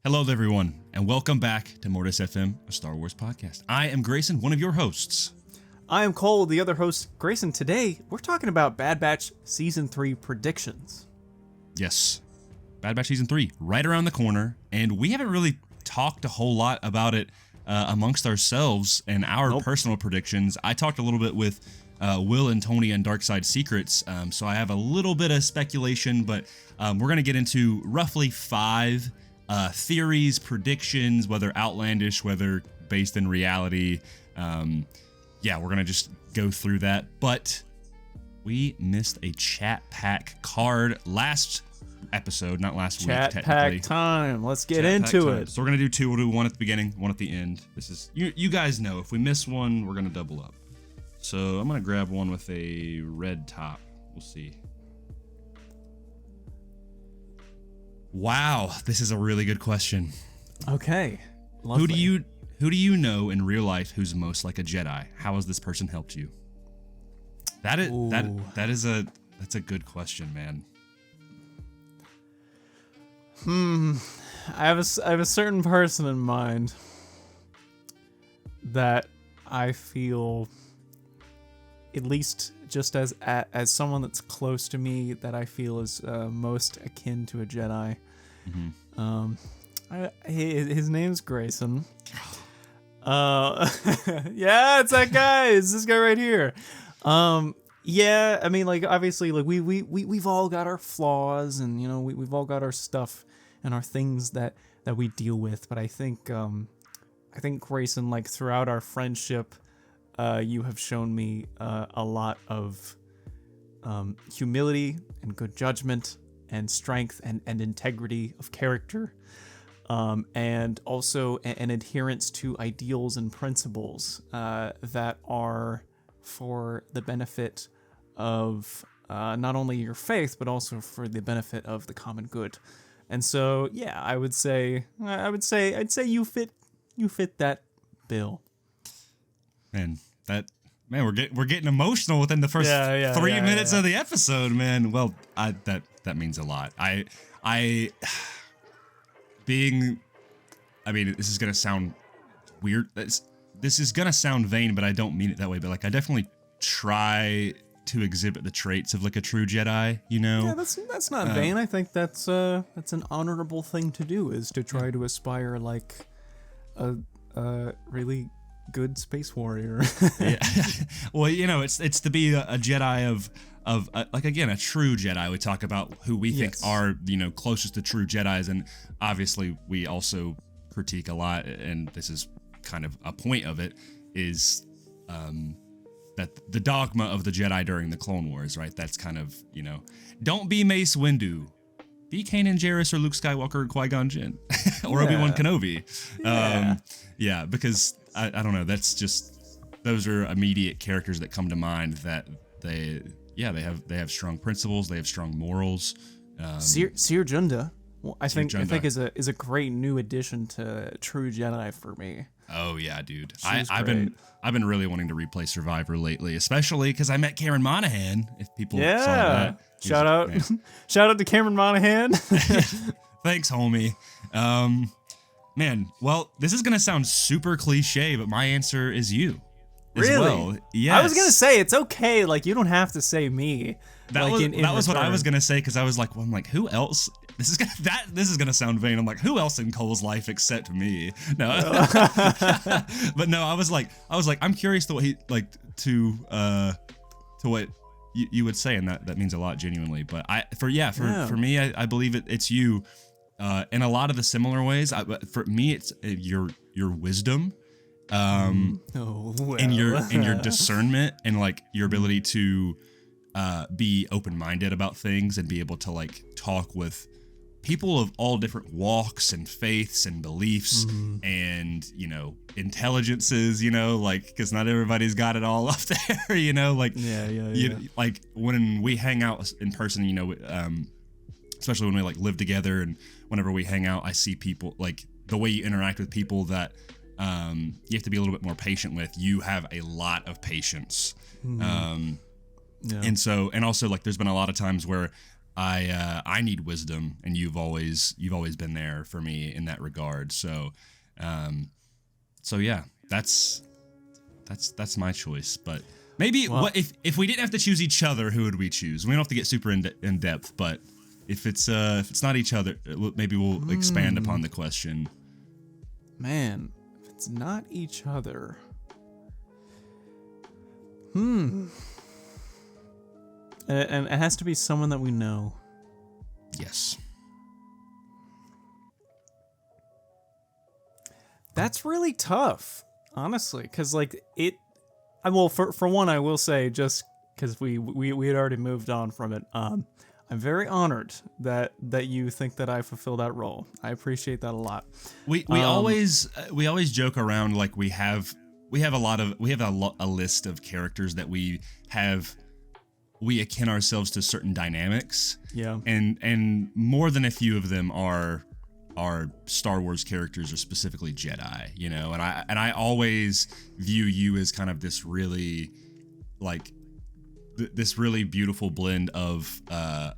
Hello, everyone, and welcome back to Mortis FM, a Star Wars podcast. I am Grayson, one of your hosts. I am Cole, the other host. Grayson, today we're talking about Bad Batch Season 3 predictions. Yes, Bad Batch Season 3, right around the corner, and we haven't really talked a whole lot about it amongst ourselves and our personal predictions. I talked a little bit with Will and Tony and Dark Side Secrets, so I have a little bit of speculation, but we're going to get into roughly 5 theories, predictions, whether outlandish, whether based in reality. We're going to just go through that. But we missed a chat pack card last episode, not last week, technically. Chat pack time. Let's get into it. So we're going to do 2. We'll do one at the beginning, one at the end. This is, you guys know, if we miss one, we're going to double up. So I'm going to grab one with a red top. We'll see. Wow, this is a really good question. Okay. Lovely. Who do you know in real life who's most like a Jedi? How has this person helped you? That's a good question, man. I have a certain person in mind that I feel, at least just as someone that's close to me, that I feel is most akin to a Jedi. Mm-hmm. His name's Grayson. Yeah, it's that guy. It's this guy right here. Yeah, I mean, like, obviously, like, we've all got our flaws, and, you know, we've all got our stuff and our things that we deal with. But I think Grayson, like, throughout our friendship, you have shown me a lot of humility and good judgment and strength and integrity of character, and also an adherence to ideals and principles that are for the benefit of not only your faith but also for the benefit of the common good. And so, yeah, I'd say you fit that bill. Man, we're getting emotional within the first 3 minutes of the episode, man. Well, that means a lot. This is gonna sound weird. This is gonna sound vain, but I don't mean it that way. But like, I definitely try to exhibit the traits of like a true Jedi, you know? Yeah, that's not vain. I think that's an honorable thing to do, is to try to aspire like a really good space warrior. Yeah. Well, you know, it's to be a Jedi of like, again, a true Jedi. We talk about who we think are, you know, closest to true Jedis, and obviously we also critique a lot, and this is kind of a point of it, is that the dogma of the Jedi during the Clone Wars, right? That's kind of, you know, don't be Mace Windu, be Kanan Jarrus or Luke Skywalker or Qui-Gon Jinn or Obi-Wan Kenobi. Because I don't know, that's just, those are immediate characters that come to mind, that they have strong principles, they have strong morals. Seer Junda, I think is a great new addition to True Jedi for me. Oh yeah, dude. I've been really wanting to replay Survivor lately, especially because I met Cameron Monaghan. If people saw that. Shout out to Cameron Monaghan. Thanks, homie. Man, well, this is gonna sound super cliche, but my answer is you. Really? Well. Yes. I was gonna say it's okay. Like, you don't have to say me. That was what I was gonna say, because I was like, well, I'm like, who else? This is gonna sound vain. I'm like, who else in Cole's life except me? No, but no, I was like, I'm curious to what he to what you would say, and that means a lot, genuinely. But for me, I believe it's you. In a lot of the similar ways, for me, it's your wisdom, and your discernment, and like your ability to be open-minded about things, and be able to like talk with people of all different walks and faiths and beliefs, and, you know, intelligences, you know, like, because not everybody's got it all up there, you know, like, like when we hang out in person, you know, especially when we like live together, and whenever we hang out, I see people, like, the way you interact with people that you have to be a little bit more patient with. You have a lot of patience. And also, like, there's been a lot of times where I need wisdom, and you've always been there for me in that regard. So, yeah, that's my choice. But maybe what if we didn't have to choose each other, who would we choose? We don't have to get super in depth, but if it's not each other, maybe we'll expand upon the question. Man, if it's not each other, And it has to be someone that we know. Yes. That's really tough, honestly, because like for one, I will say, just because we had already moved on from it. I'm very honored that you think that I fulfill that role. I appreciate that a lot. We always joke around like we have a list of characters that we akin ourselves to certain dynamics. Yeah. And more than a few of them are Star Wars characters or specifically Jedi, you know, and I always view you as kind of this really like this really beautiful blend of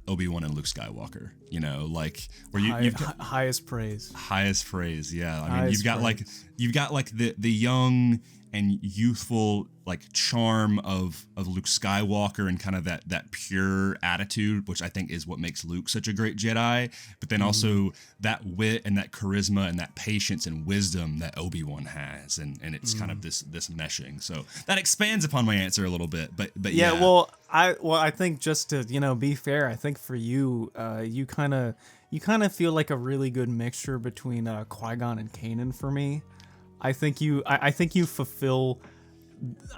Obi-Wan and Luke Skywalker, you know, like where you've highest praise. Highest praise, yeah. I mean, you've got like the young and youthful like charm of Luke Skywalker and kind of that pure attitude, which I think is what makes Luke such a great Jedi. But then also that wit and that charisma and that patience and wisdom that Obi-Wan has, and it's kind of this meshing. So that expands upon my answer a little bit. But yeah. Well, I think just to be fair, I think for you, you kind of feel like a really good mixture between Qui-Gon and Kanan for me. I think you fulfill.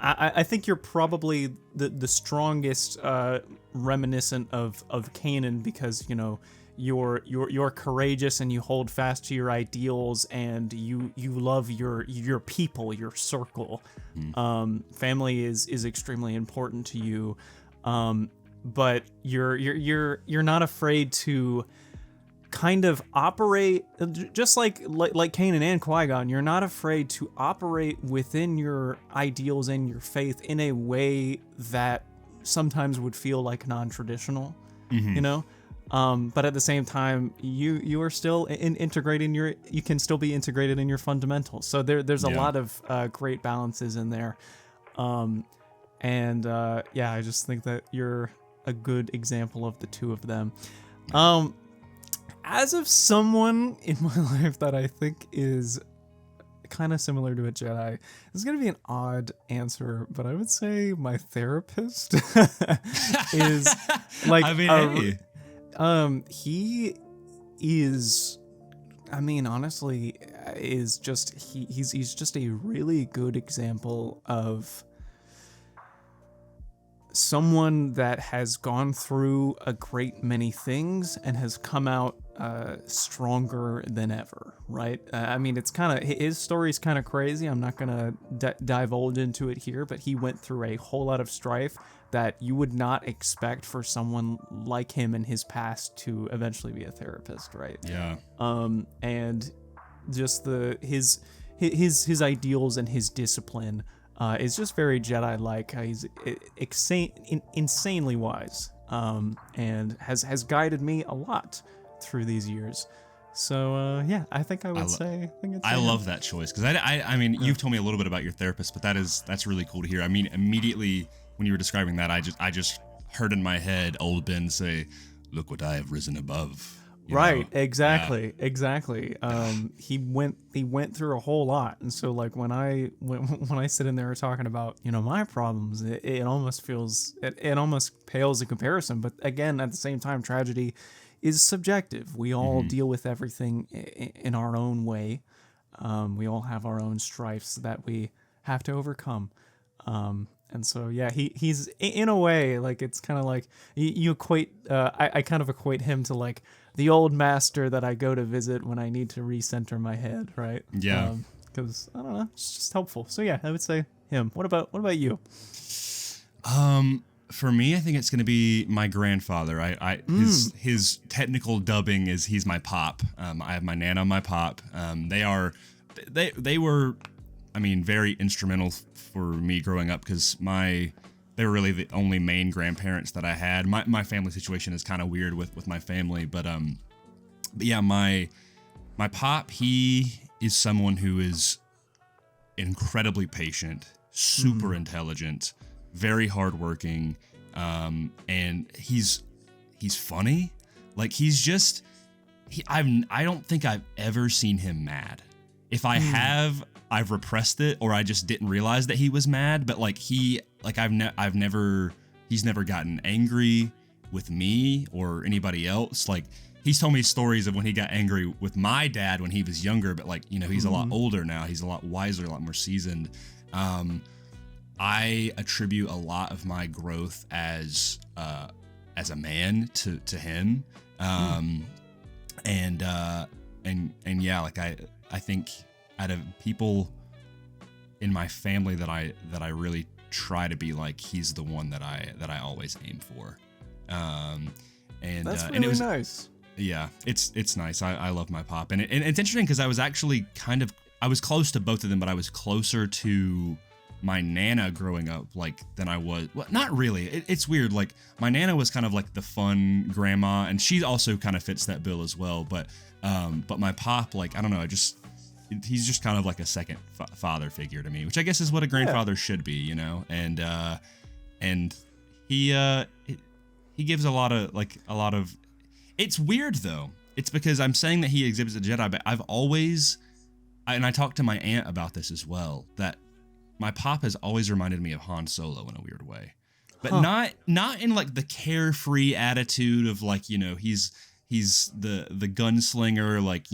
I think you're probably the strongest reminiscent of Kanan, because you're courageous and you hold fast to your ideals and you love your people, your circle. Family is extremely important to you, but you're not afraid to kind of operate just like Kanan and Qui-Gon. You're not afraid to operate within your ideals and your faith in a way that sometimes would feel like non-traditional, but at the same time you are still integrating you can still be integrated in your fundamentals. So there's a lot of great balances in there, I just think that you're a good example of the two of them. As of someone in my life that I think is kind of similar to a Jedi, this is going to be an odd answer, but I would say my therapist is like, he is, honestly, is just, he's just a really good example of someone that has gone through a great many things and has come out stronger than ever, right? It's kind of, his story's kind of crazy. I'm not gonna divulge into it here, but he went through a whole lot of strife that you would not expect for someone like him in his past to eventually be a therapist, right? Yeah. And just his ideals and his discipline is just very Jedi-like. He's insanely wise, and has guided me a lot through these years. So I think I would say. I love that choice, because you've told me a little bit about your therapist, but that's really cool to hear. Immediately when you were describing that, I just heard in my head old Ben say, "Look what I have risen above." Right, exactly. He went through a whole lot, and so like when I sit in there talking about my problems, it almost feels it almost pales in comparison. But again, at the same time, tragedy is subjective. We all deal with everything in our own way. We all have our own strifes that we have to overcome. And so, he's in a way, like, it's kind of like you equate, I kind of equate him to like the old master that I go to visit when I need to recenter my head, right? Yeah. Because I don't know, it's just helpful. So I would say him. What about you? For me, I think it's going to be my grandfather. His technical dubbing is he's my pop. I have my nana and my pop. They were very instrumental for me growing up, because my they were really the only main grandparents that I had. My family situation is kind of weird with my family, but yeah, my pop, he is someone who is incredibly patient, super intelligent, very hardworking, and he's funny. Like I don't think I've ever seen him mad. If I have, I've repressed it, or I just didn't realize that he was mad. But like he's never gotten angry with me or anybody else. Like he's told me stories of when he got angry with my dad when he was younger, but like, he's a lot older now. He's a lot wiser, a lot more seasoned. I attribute a lot of my growth as a man to him. And yeah, like I think out of people in my family that I really try to be like, he's the one that I always aim for. And that's really and it was nice. Yeah, it's nice. I love my pop, and it's interesting because I was actually I was close to both of them, but I was closer to my Nana growing up, like, than I was. Well, not really. It's weird. Like, my Nana was kind of like the fun grandma, and she also kind of fits that bill as well. But my pop, like, I don't know. He's just kind of like a second father figure to me, which I guess is what a grandfather should be, and he gives a lot of. It's weird though. It's because I'm saying that he exhibits a Jedi, but I've always, and I talked to my aunt about this as well, that my pop has always reminded me of Han Solo in a weird way, but not in like the carefree attitude of like, he's the gunslinger, like,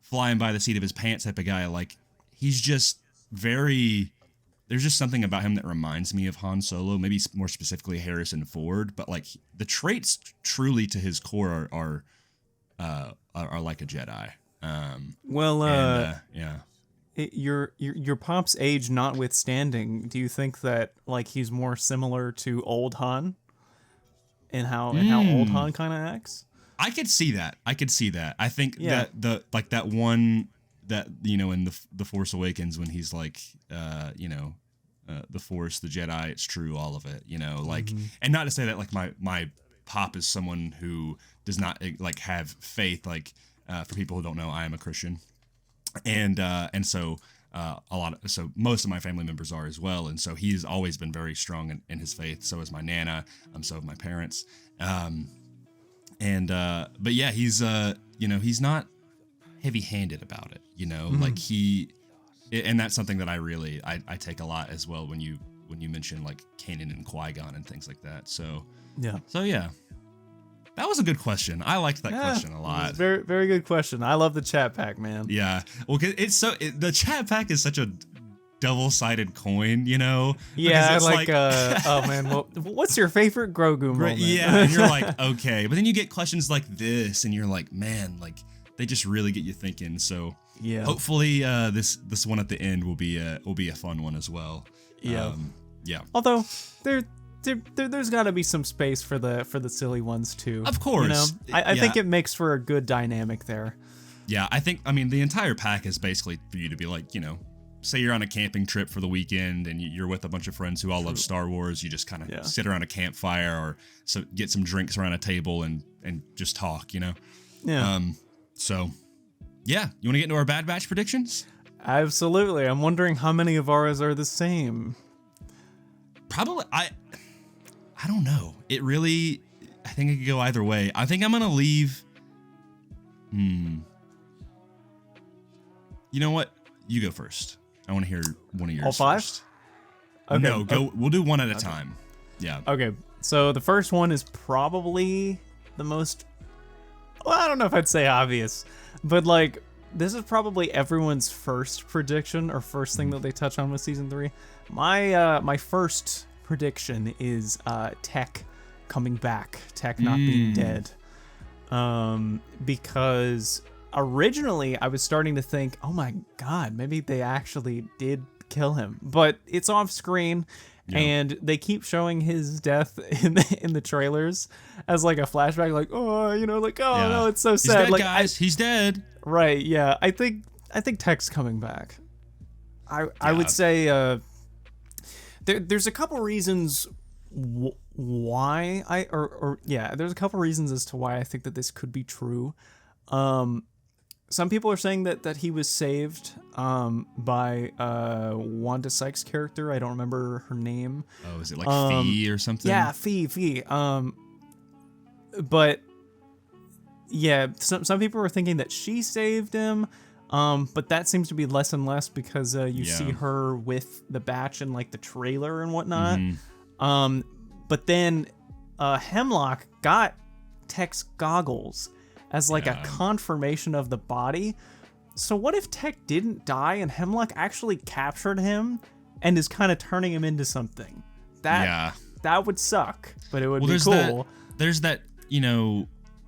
flying by the seat of his pants type of guy. Like, he's just there's just something about him that reminds me of Han Solo, maybe more specifically Harrison Ford, but like the traits truly to his core are like a Jedi. Yeah. Your pop's age notwithstanding, do you think that like he's more similar to old Han and how old Han kind of acts? I could see that. I think that that one that, in the Force Awakens, when he's like, the Force, the Jedi, it's true, all of it, like, and not to say that like my pop is someone who does not like have faith, like, for people who don't know, I am a Christian, and so so most of my family members are as well, and so he's always been very strong in his faith. So is my Nana, so have my parents, but yeah, he's he's not heavy-handed about it, like and that's something that I take a lot as well when you mention like Kanan and Qui-Gon and things like that. So yeah, that was a good question. I liked that question a lot. Very, very good question. I love the chat pack, man. Yeah, well, the chat pack is such a double-sided coin, Yeah, it's like oh man, well, what's your favorite Grogu moment? Yeah, and you're like, okay, but then you get questions like this, and you're like, man, like they just really get you thinking. So yeah, hopefully this one at the end will be a fun one as well. Yeah, yeah. Although there's got to be some space for the silly ones too. Of course, I think it makes for a good dynamic there. Yeah, I mean the entire pack is basically for you to be like, say you're on a camping trip for the weekend and you're with a bunch of friends who all love Star Wars. You just kind of sit around a campfire or get some drinks around a table and just talk, Yeah. So, yeah, you want to get into our Bad Batch predictions? Absolutely. I'm wondering how many of ours are the same. Probably, I don't know. I think it could go either way. I think I'm going to leave. You know what? You go first. I want to hear one of yours. All five? First. Okay. No, go. We'll do one at a time. Yeah. Okay. So the first one is probably the most, well, I don't know if I'd say obvious, but like this is probably everyone's first prediction or first thing that they touch on with season 3. My first prediction is Tech coming back, Tech not being dead, because originally I was starting to think, oh my god, maybe they actually did kill him, but it's off screen. Yeah. And they keep showing his death in the trailers as like a flashback, like, oh, no, it's so sad. He's dead, guys. He's dead. Right? Yeah. I think Tech's coming back. I would say there's a couple reasons why there's a couple reasons as to why I think that this could be true. Some people are saying that he was saved by Wanda Sykes' character. I don't remember her name. Oh, is it like Fee or something? Yeah, Fee. But yeah, some people are thinking that she saved him. But that seems to be less and less because you see her with the Batch in like the trailer and whatnot. But then Hemlock got Tech's goggles as like a confirmation of the body. So what if Tech didn't die and Hemlock actually captured him and is kind of turning him into something? That would suck, but it would be cool. There's that,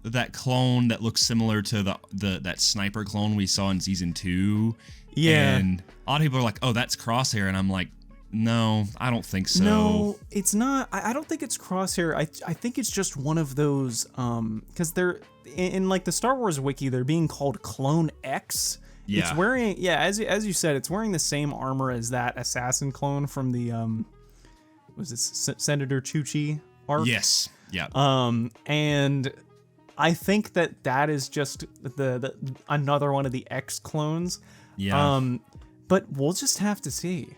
that clone that looks similar to that sniper clone we saw in season 2. Yeah. And a lot of people are like, oh, that's Crosshair. And I'm like, no, I don't think so. No, it's not. I don't think it's Crosshair. I think it's just one of those, because they're in like the Star Wars wiki, they're being called Clone X. Yeah. It's wearing, as you said, it's wearing the same armor as that assassin clone from the, was this Senator Chuchi arc? Yes. Yeah. And I think that is just the another one of the X clones. Yeah. But we'll just have to see.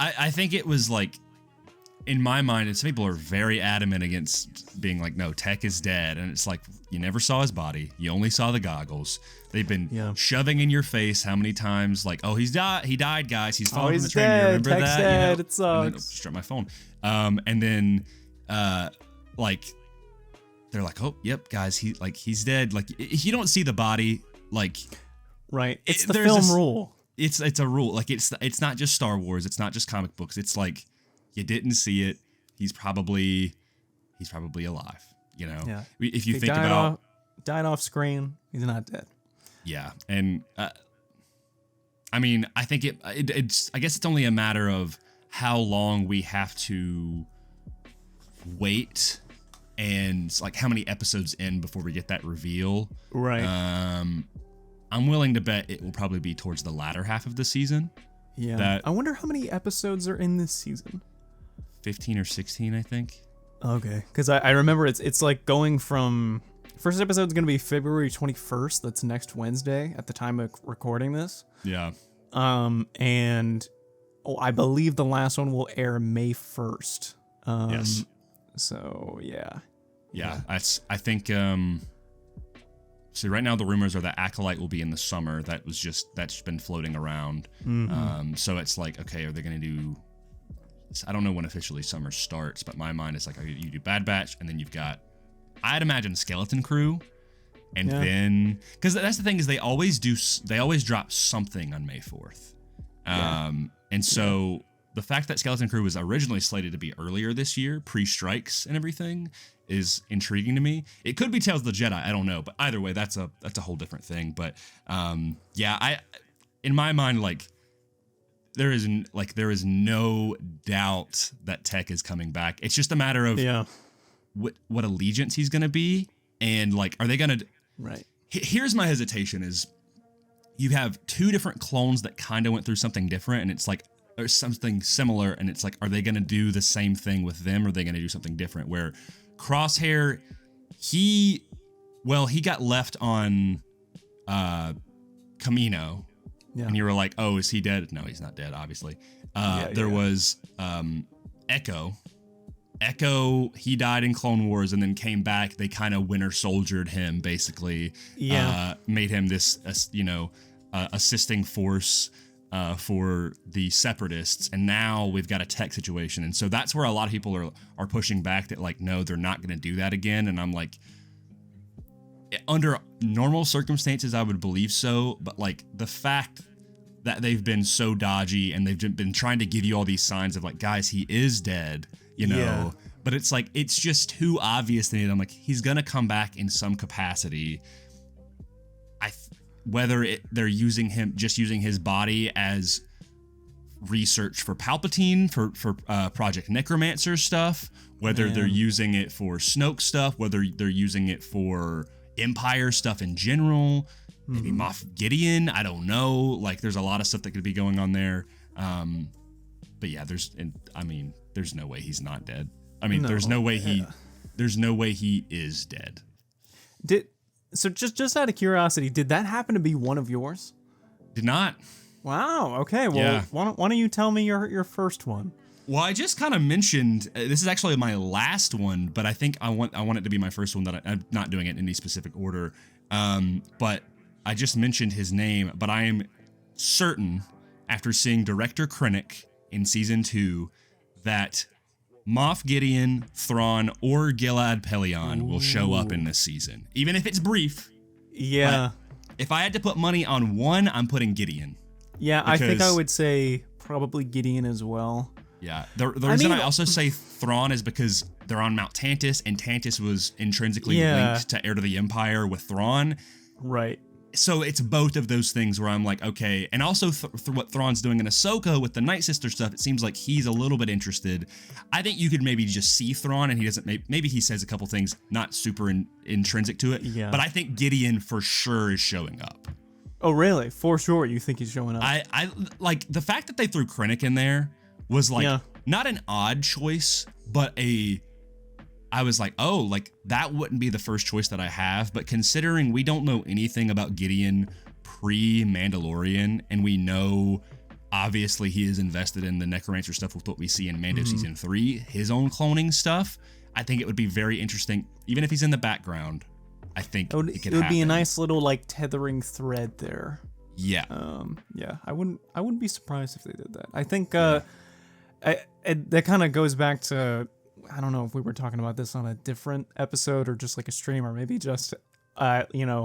I think it was like, in my mind, and some people are very adamant against being like, no, Tech is dead. And it's like, you never saw his body. You only saw the goggles. They've been shoving in your face how many times, like, oh, he died, guys. He's falling from the train. Dead. You remember Tech's that? Dead. It sucks. Just drop my phone. And then, like, they're like, oh, yep, guys, he's dead. Like, if you don't see the body, like, right, it's the film rule. It's a rule. Like, it's not just Star Wars. It's not just comic books. It's like, you didn't see it. He's probably alive. Yeah. If you think about died off screen, he's not dead. Yeah, and I mean, I think it's. I guess it's only a matter of how long we have to wait, and like how many episodes in before we get that reveal. Right. I'm willing to bet it will probably be towards the latter half of the season. Yeah. I wonder how many episodes are in this season. 15 or 16, I think. Okay, because I remember it's like going from first episode's gonna be February 21st. That's next Wednesday at the time of recording this. Yeah. And I believe the last one will air May 1st. Yes. So yeah. Yeah. I think. So right now the rumors are that Acolyte will be in the summer. That's been floating around. Mm-hmm. So it's like, okay, are they gonna do? I don't know when officially summer starts, but my mind is like, you do Bad Batch, and then you've got, I'd imagine, Skeleton Crew, and then, because that's the thing is they always drop something on May 4th, and so the fact that Skeleton Crew was originally slated to be earlier this year, pre-strikes and everything, is intriguing to me. It could be Tales of the Jedi, I don't know, but either way, that's a whole different thing. But in my mind, like, there is no doubt that Tech is coming back. It's just a matter of what allegiance he's going to be, and like, are they going to? Right. Here's my hesitation: is you have two different clones that kind of went through something different, and it's like, or something similar, and it's like, are they going to do the same thing with them, or are they going to do something different? Where Crosshair, he got left on Camino. Yeah. And you were like, oh, is he dead? No, he's not dead, obviously. There was Echo. Echo, he died in Clone Wars and then came back. They kind of Winter Soldiered him, basically. Yeah. Made him this, assisting force for the Separatists. And now we've got a Tech situation. And so that's where a lot of people are pushing back that, like, no, they're not going to do that again. And I'm like, under normal circumstances, I would believe so, but like the fact that they've been so dodgy and they've been trying to give you all these signs of like, guys, he is dead, but it's like, it's just too obvious to me. I'm like, he's gonna come back in some capacity. Whether they're using his body as research for Palpatine, for Project Necromancer stuff, whether they're using it for Snoke stuff, whether they're using it for Empire stuff in general, maybe Moff Gideon, I don't know. Like, there's a lot of stuff that could be going on there. But yeah, there's no way he's not dead. I mean, there's no way he is dead. So just out of curiosity, did that happen to be one of yours? Did not. Wow. Okay. Well, Yeah. why don't you tell me your first one? Well, I just kind of mentioned this is actually my last one, but I think I want it to be my first one. That I'm not doing it in any specific order. But I just mentioned his name, but I am certain after seeing Director Krennic in season 2 that Moff Gideon, Thrawn, or Gilad Pellaeon will show up in this season, even if it's brief. Yeah. But if I had to put money on one, I'm putting Gideon. Yeah, I think I would say probably Gideon as well. Yeah. The reason I also say Thrawn is because they're on Mount Tantis, and Tantis was intrinsically linked to Heir to the Empire with Thrawn. Right. So it's both of those things where I'm like, okay. And also what Thrawn's doing in Ahsoka with the Night Sister stuff, it seems like he's a little bit interested. I think you could maybe just see Thrawn and he doesn't, maybe he says a couple things not super intrinsic to it. Yeah. But I think Gideon for sure is showing up. Oh, really? For sure you think he's showing up? I like the fact that they threw Krennic in there was like not an odd choice, but I was like, oh, like that wouldn't be the first choice that I have. But considering we don't know anything about Gideon pre-Mandalorian, and we know obviously he is invested in the Necromancer stuff with what we see in Mando season 3, his own cloning stuff, I think it would be very interesting, even if he's in the background. I think it would be a nice little like tethering thread there. Yeah. Yeah. I wouldn't be surprised if they did that. I think that kind of goes back to, I don't know if we were talking about this on a different episode or just like a stream or maybe just casually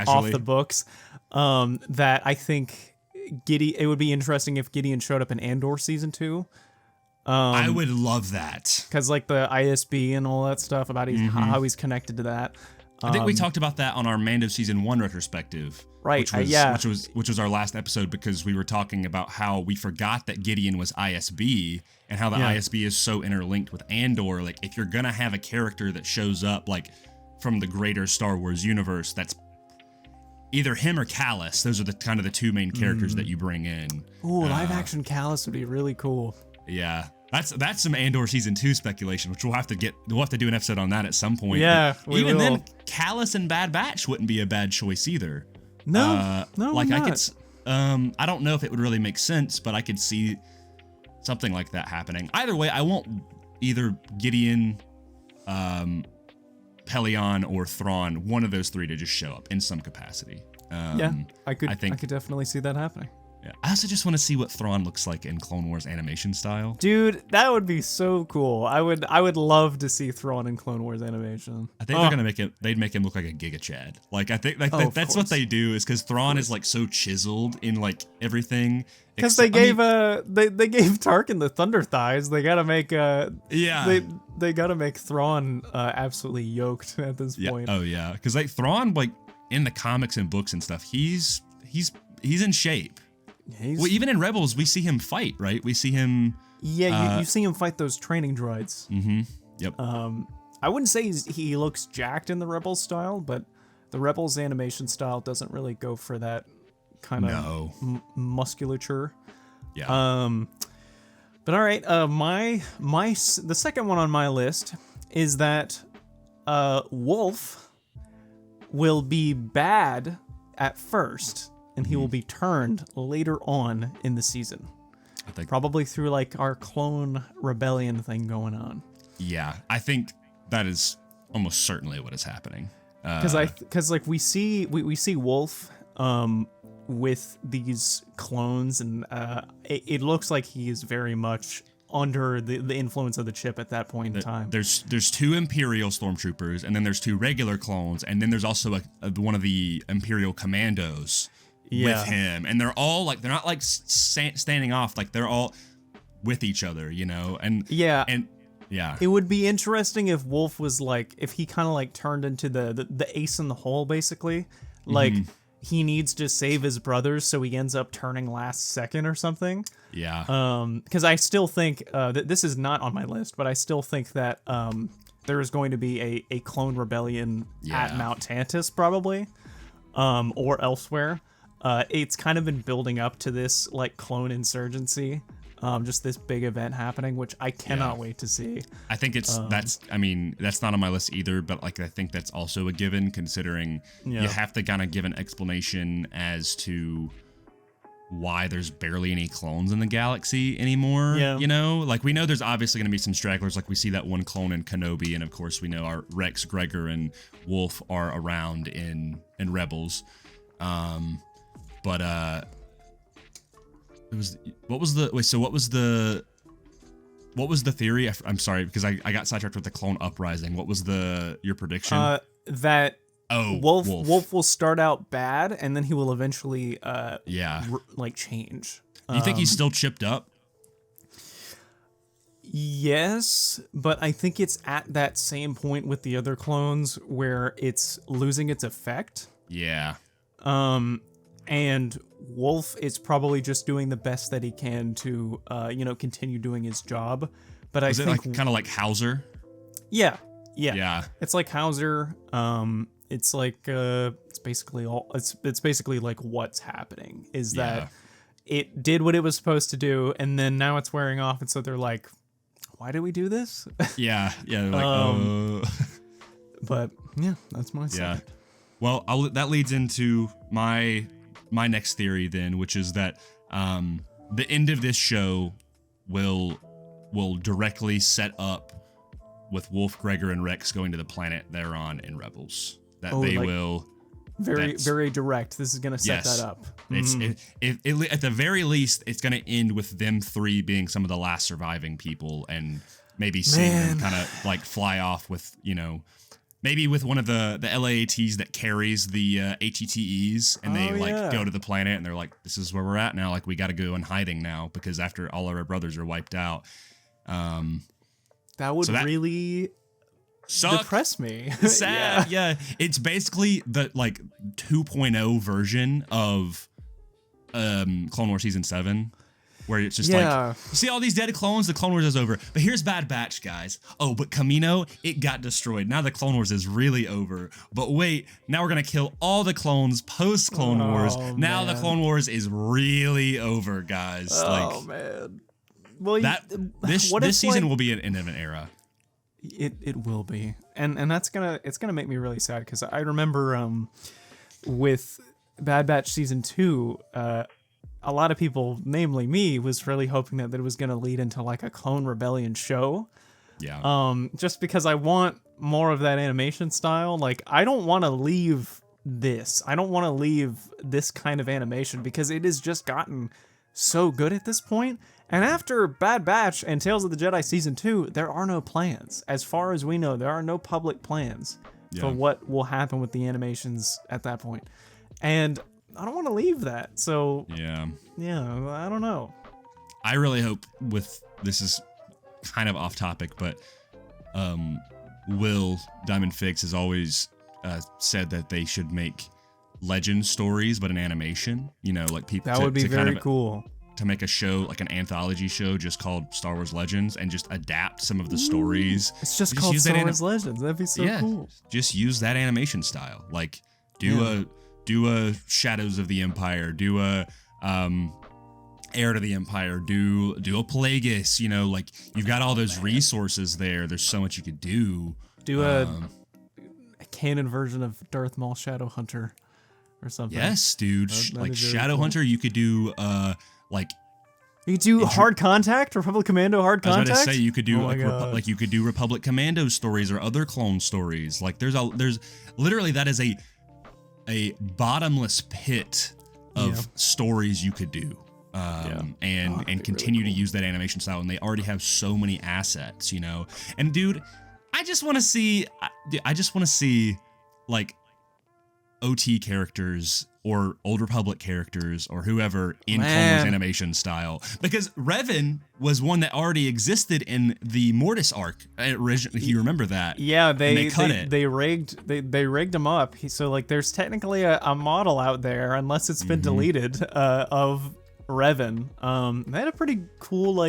off the books. That I think it would be interesting if Gideon showed up in Andor season 2. I would love that, because like the ISB and all that stuff about how he's connected to that. I think we talked about that on our Mando season 1 retrospective, right? Which was our last episode, because we were talking about how we forgot that Gideon was ISB and how the ISB is so interlinked with Andor. Like, if you're gonna have a character that shows up like from the greater Star Wars universe, that's either him or Callus. Those are the kind of the two main characters that you bring in. Ooh, live action Callus would be really cool. Yeah. That's some Andor season 2 speculation, which we'll have to do an episode on that at some point. Yeah, then Callus and Bad Batch wouldn't be a bad choice either. No, like not. I could, I don't know if it would really make sense, but I could see something like that happening. Either way, I want either Gideon, Pellaeon, or Thrawn, one of those three, to just show up in some capacity. I could definitely see that happening. Yeah. I also just want to see what Thrawn looks like in Clone Wars animation style. Dude, that would be so cool. I would love to see Thrawn in Clone Wars animation. I think they're gonna they'd make him look like a Giga Chad. Like, I think that's what they do, is because Thrawn is like so chiseled in like everything. Because they gave Tarkin the thunder thighs. They gotta make they gotta make Thrawn absolutely yoked at this point. Oh yeah, because like Thrawn, like in the comics and books and stuff, he's in shape. Well, even in Rebels, we see him fight, right? We see him. Yeah, you see him fight those training droids. Mm-hmm. Yep. I wouldn't say he looks jacked in the Rebels style, but the Rebels animation style doesn't really go for that kind of musculature. Yeah. But all right, the second one on my list is that Wolf will be bad at first, and he will be turned later on in the season. I think probably through like our clone rebellion thing going on. Yeah, I think that is almost certainly what is happening. Because like we see Wolf with these clones, and it looks like he is very much under the influence of the chip at that point in time. There's 2 Imperial stormtroopers, and then there's 2 regular clones, and then there's also one of the Imperial commandos with him, and they're all like, they're not like standing off, like they're all with each other, you know. And it would be interesting if Wolf was like, if he kind of like turned into the ace in the hole, basically, like he needs to save his brothers, so he ends up turning last second or something. Yeah. Because I still think that this is not on my list, but I still think that there is going to be a clone rebellion at Mount Tantis, probably, or elsewhere. It's kind of been building up to this like clone insurgency. just this big event happening, which I cannot wait to see. I think that's not on my list either, but like I think that's also a given, considering you have to kind of give an explanation as to why there's barely any clones in the galaxy anymore. You know, like we know there's obviously going to be some stragglers, like we see that one clone in Kenobi, and of course we know our Rex, Gregor, and Wolf are around in Rebels. But it was what was the theory? I'm sorry, because I got sidetracked with the clone uprising. What was your prediction? That Wolf will start out bad, and then he will eventually change. You think he's still chipped up? Yes, but I think it's at that same point with the other clones where it's losing its effect. Yeah. And Wolf is probably just doing the best that he can to continue doing his job. But I think like kind of like Hauser? Yeah. It's like Hauser. It's like it's basically like what's happening is that it did what it was supposed to do, and then now it's wearing off, and so they're like, why do we do this? Yeah. Like, but yeah, that's my second. Yeah. Well, that leads into my next theory then, which is that the end of this show will directly set up with Wolf, Gregor, and Rex going to the planet they're on in Rebels. That they will very direct. This is going to set that up. At the very least, it's going to end with them three being some of the last surviving people, and maybe seeing them kind of like fly off with, maybe with one of the LAATs that carries the HETEs, and they go to the planet, and they're like, this is where we're at now. Like, we got to go in hiding now because after all of our brothers are wiped out. That would really depress me. Sad. Yeah. It's basically the like 2.0 version of Clone Wars Season 7. Where it's just like, you see all these dead clones, the Clone Wars is over. But here's Bad Batch, guys. Oh, but Kamino, it got destroyed. Now the Clone Wars is really over. But wait, now we're going to kill all the clones post-Clone Wars. Now the Clone Wars is really over, guys. Man. Well, this season will be an end of an era. It will be. And it's gonna make me really sad, because I remember with Bad Batch Season 2, a lot of people, namely me, was really hoping that it was going to lead into like a Clone Rebellion show. Yeah. Just because I want more of that animation style. Like, I don't want to leave this. I don't want to leave this kind of animation, because it has just gotten so good at this point. And after Bad Batch and Tales of the Jedi Season 2, there are no plans. As far as we know, there are no public plans for what will happen with the animations at that point. And I don't want to leave that. So yeah, I don't know. I really hope this is kind of off topic, but Will Diamond Figs has always said that they should make legend stories, but an animation. Like people that would be very cool. To make a show, like an anthology show, just called Star Wars Legends, and just adapt some of the stories. It's just called Star Wars Legends. That'd be so cool. Just use that animation style. Like do a Shadows of the Empire, do a Heir to the Empire, do a Plagueis, like you've got all those resources there. There's so much you could do. Do a canon version of Darth Maul Shadowhunter or something. Yes, dude. Like Shadowhunter, you could do you could do Hard Contact, Republic Commando Hard Contact. I was going to say you could do you could do Republic Commando stories or other clone stories. Like there's literally that is a bottomless pit of stories you could do. And continue to use that animation style, and they already have so many assets, And dude, I just want to see like OT characters or Old Republic characters or whoever in Clone Wars animation style, because Revan was one that already existed in the Mortis arc originally. If you remember that, they cut it. They rigged him up. So like, there's technically a model out there, unless it's been deleted, of Revan. They had a pretty cool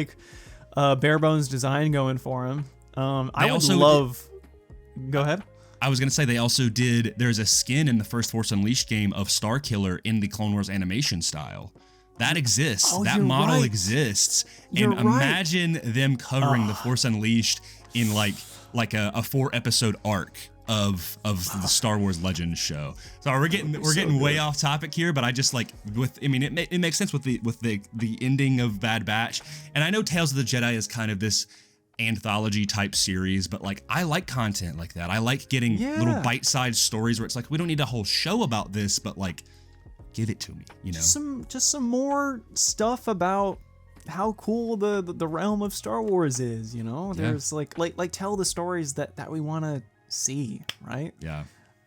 bare bones design going for him. I would love. Go ahead. I was going to say they also there's a skin in the first Force Unleashed game of Starkiller in the Clone Wars animation style. That exists. Oh, that you're model right. exists. You're And imagine them covering The Force Unleashed in like a 4-episode arc of the Star Wars Legends show. So we're getting way off topic here, but I just like it makes sense with the ending of Bad Batch. And I know Tales of the Jedi is kind of this anthology type series, but like I like content like that. I like getting little bite-sized stories where it's like we don't need a whole show about this, but like give it to me, you know. Just some more stuff about how cool the realm of Star Wars is, you know. There's like tell the stories that we want to see, right? Yeah.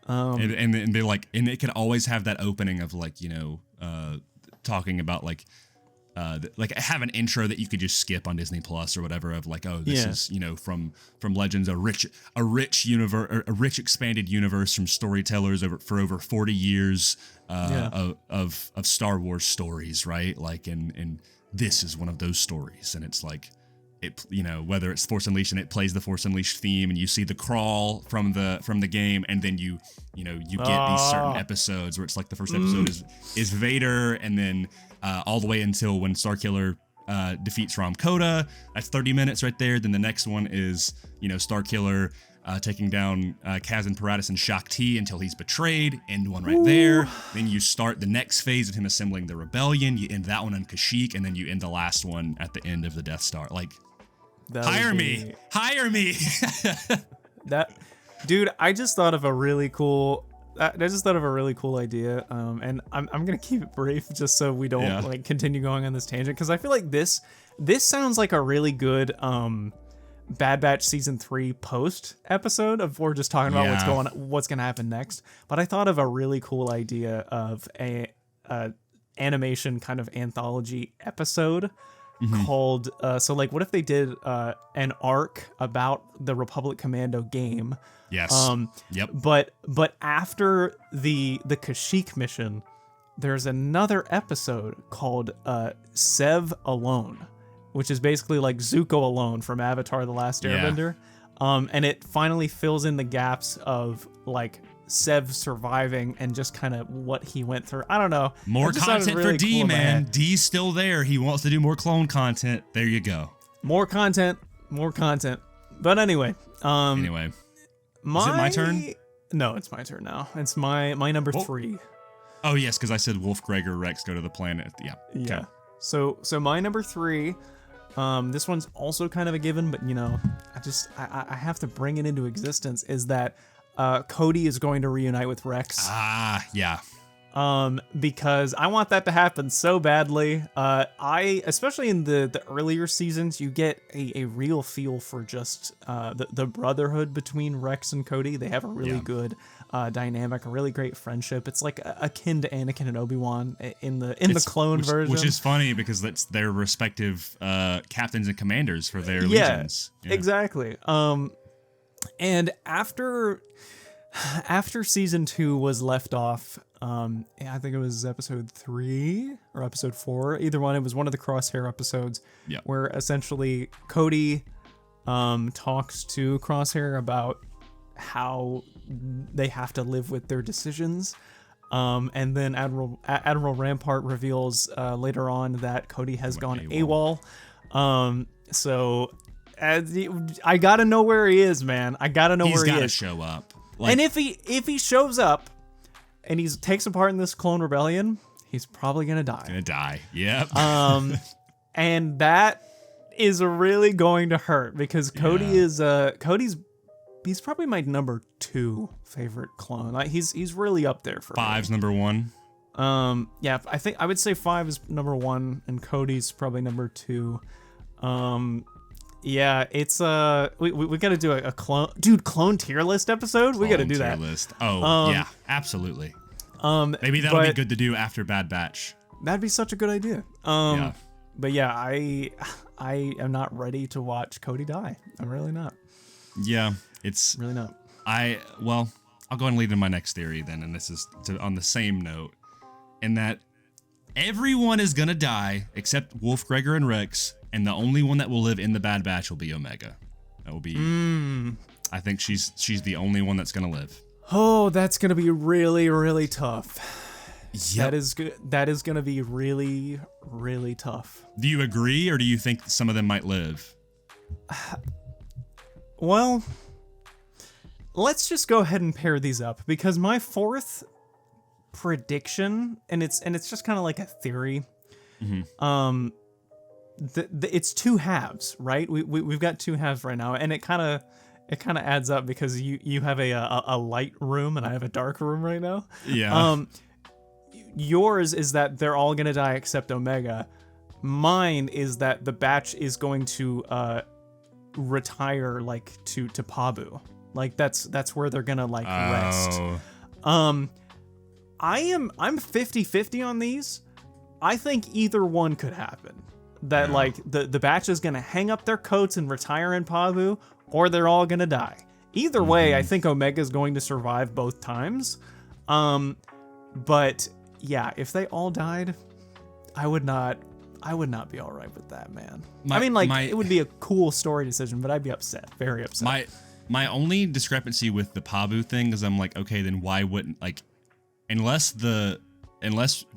And they like, and it could always have that opening of like, you know, talking about like have an intro that you could just skip on Disney Plus or whatever of like, oh, this is, you know, from Legends, a rich universe, a rich expanded universe from storytellers for over 40 years of Star Wars stories, right? Like, and this is one of those stories, and it's like, it, you know, whether it's Force Unleashed and it plays the Force Unleashed theme, and you see the crawl from the game, and then you get these certain episodes where it's like the first episode is Vader, and then all the way until when Starkiller defeats Rom Koda. That's 30 minutes right there. Then the next one is, you know, Starkiller taking down Kaz Paratus and Shaak Ti until he's betrayed. End one right there. Then you start the next phase of him assembling the rebellion. You end that one on Kashyyyk, and then you end the last one at the end of the Death Star. Like, hire me. That, dude, I just thought of a really cool idea, and I'm gonna keep it brief just so we don't like continue going on this tangent, because I feel like this sounds like a really good Bad Batch season 3 post episode of we're just talking about what's gonna happen next. But I thought of a really cool idea of a animation kind of anthology episode called so like, what if they did an arc about the Republic Commando game? Yes. Yep. But after the Kashyyyk mission, there's another episode called Sev Alone, which is basically like Zuko Alone from Avatar: The Last Airbender. And it finally fills in the gaps of like Sev surviving and just kind of what he went through. I don't know. More content really for D, man. D's still there. He wants to do more clone content. There you go. More content. But anyway. Is it my turn? No, it's my turn now. It's my number 3. Oh yes, because I said Wolf, Gregor, Rex go to the planet. Yeah. Yeah. So my number 3. This one's also kind of a given, but you know, I have to bring it into existence. Is that Cody is going to reunite with Rex? Ah, yeah. Because I want that to happen so badly. Especially in the earlier seasons, you get a real feel for just the brotherhood between Rex and Cody. They have a really good dynamic, a really great friendship. It's like akin to Anakin and Obi-Wan in the clone version, which is funny because that's their respective captains and commanders for their legions. Yeah, exactly. And after season 2 was left off, I think it was episode 3 or episode 4, either one. It was one of the Crosshair episodes where essentially Cody talks to Crosshair about how they have to live with their decisions. And then Admiral Rampart reveals later on that Cody has gone AWOL. So I gotta know where he is, man. I gotta know where he is. He's gotta show up. Like, and if he shows up and he takes a part in this clone rebellion, he's probably gonna die. Yep. And that is really going to hurt because Cody is he's probably my number 2 favorite clone. Like he's really up there for 5's me. number 1. Yeah, I would say 5 is number 1 and Cody's probably number 2. Yeah, it's we got to do a clone tier list episode. We got to do that. Tier list. Oh, yeah, absolutely. Maybe that'll be good to do after Bad Batch. That'd be such a good idea. Yeah. But yeah, I am not ready to watch Cody die. I'm really not. Yeah, it's really not. I'll go ahead and lead into my next theory then, and this is on the same note, in that everyone is gonna die except Wolf, Gregor, and Rex, and the only one that will live in the Bad Batch will be Omega. That will be. I think she's the only one that's gonna live. Oh, that's gonna be really, really tough. Yep. That is going to be really, really tough. Do you agree, or do you think some of them might live? Well, let's just go ahead and pair these up, because my fourth prediction, and it's just kind of like a theory. It's two halves, right? We've got two halves right now, and it kind of adds up, because you have a light room and I have a dark room right now. Yeah. Yours is that they're all gonna die except Omega. Mine is that the batch is going to retire, like to Pabu. Like that's where they're gonna like rest. I'm 50-50 on these. I think either one could happen. That like the batch is gonna hang up their coats and retire in Pabu, or they're all gonna die. Either way, I think Omega's going to survive both times. But yeah, if they all died, I would not be all right with that, man. It would be a cool story decision, but I'd be upset, very upset. My only discrepancy with the Pabu thing is I'm like, okay, then why wouldn't, like, unless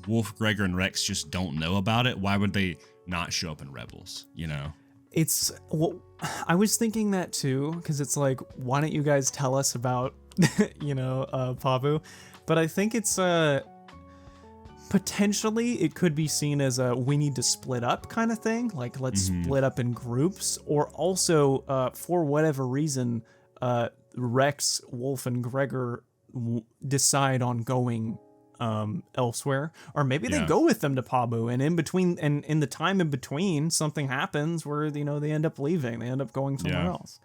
Wolf, Gregor, and Rex just don't know about it, why would they not show up in Rebels, you know? I was thinking that too, because it's like, why don't you guys tell us about, Pabu? But I think it's, potentially it could be seen as a we need to split up kind of thing. Like, let's split up in groups, or also, for whatever reason, Rex, Wolf, and Gregor decide on going elsewhere, or maybe they go with them to Pabu, and in the time in between, something happens where they end up leaving, they end up going somewhere else.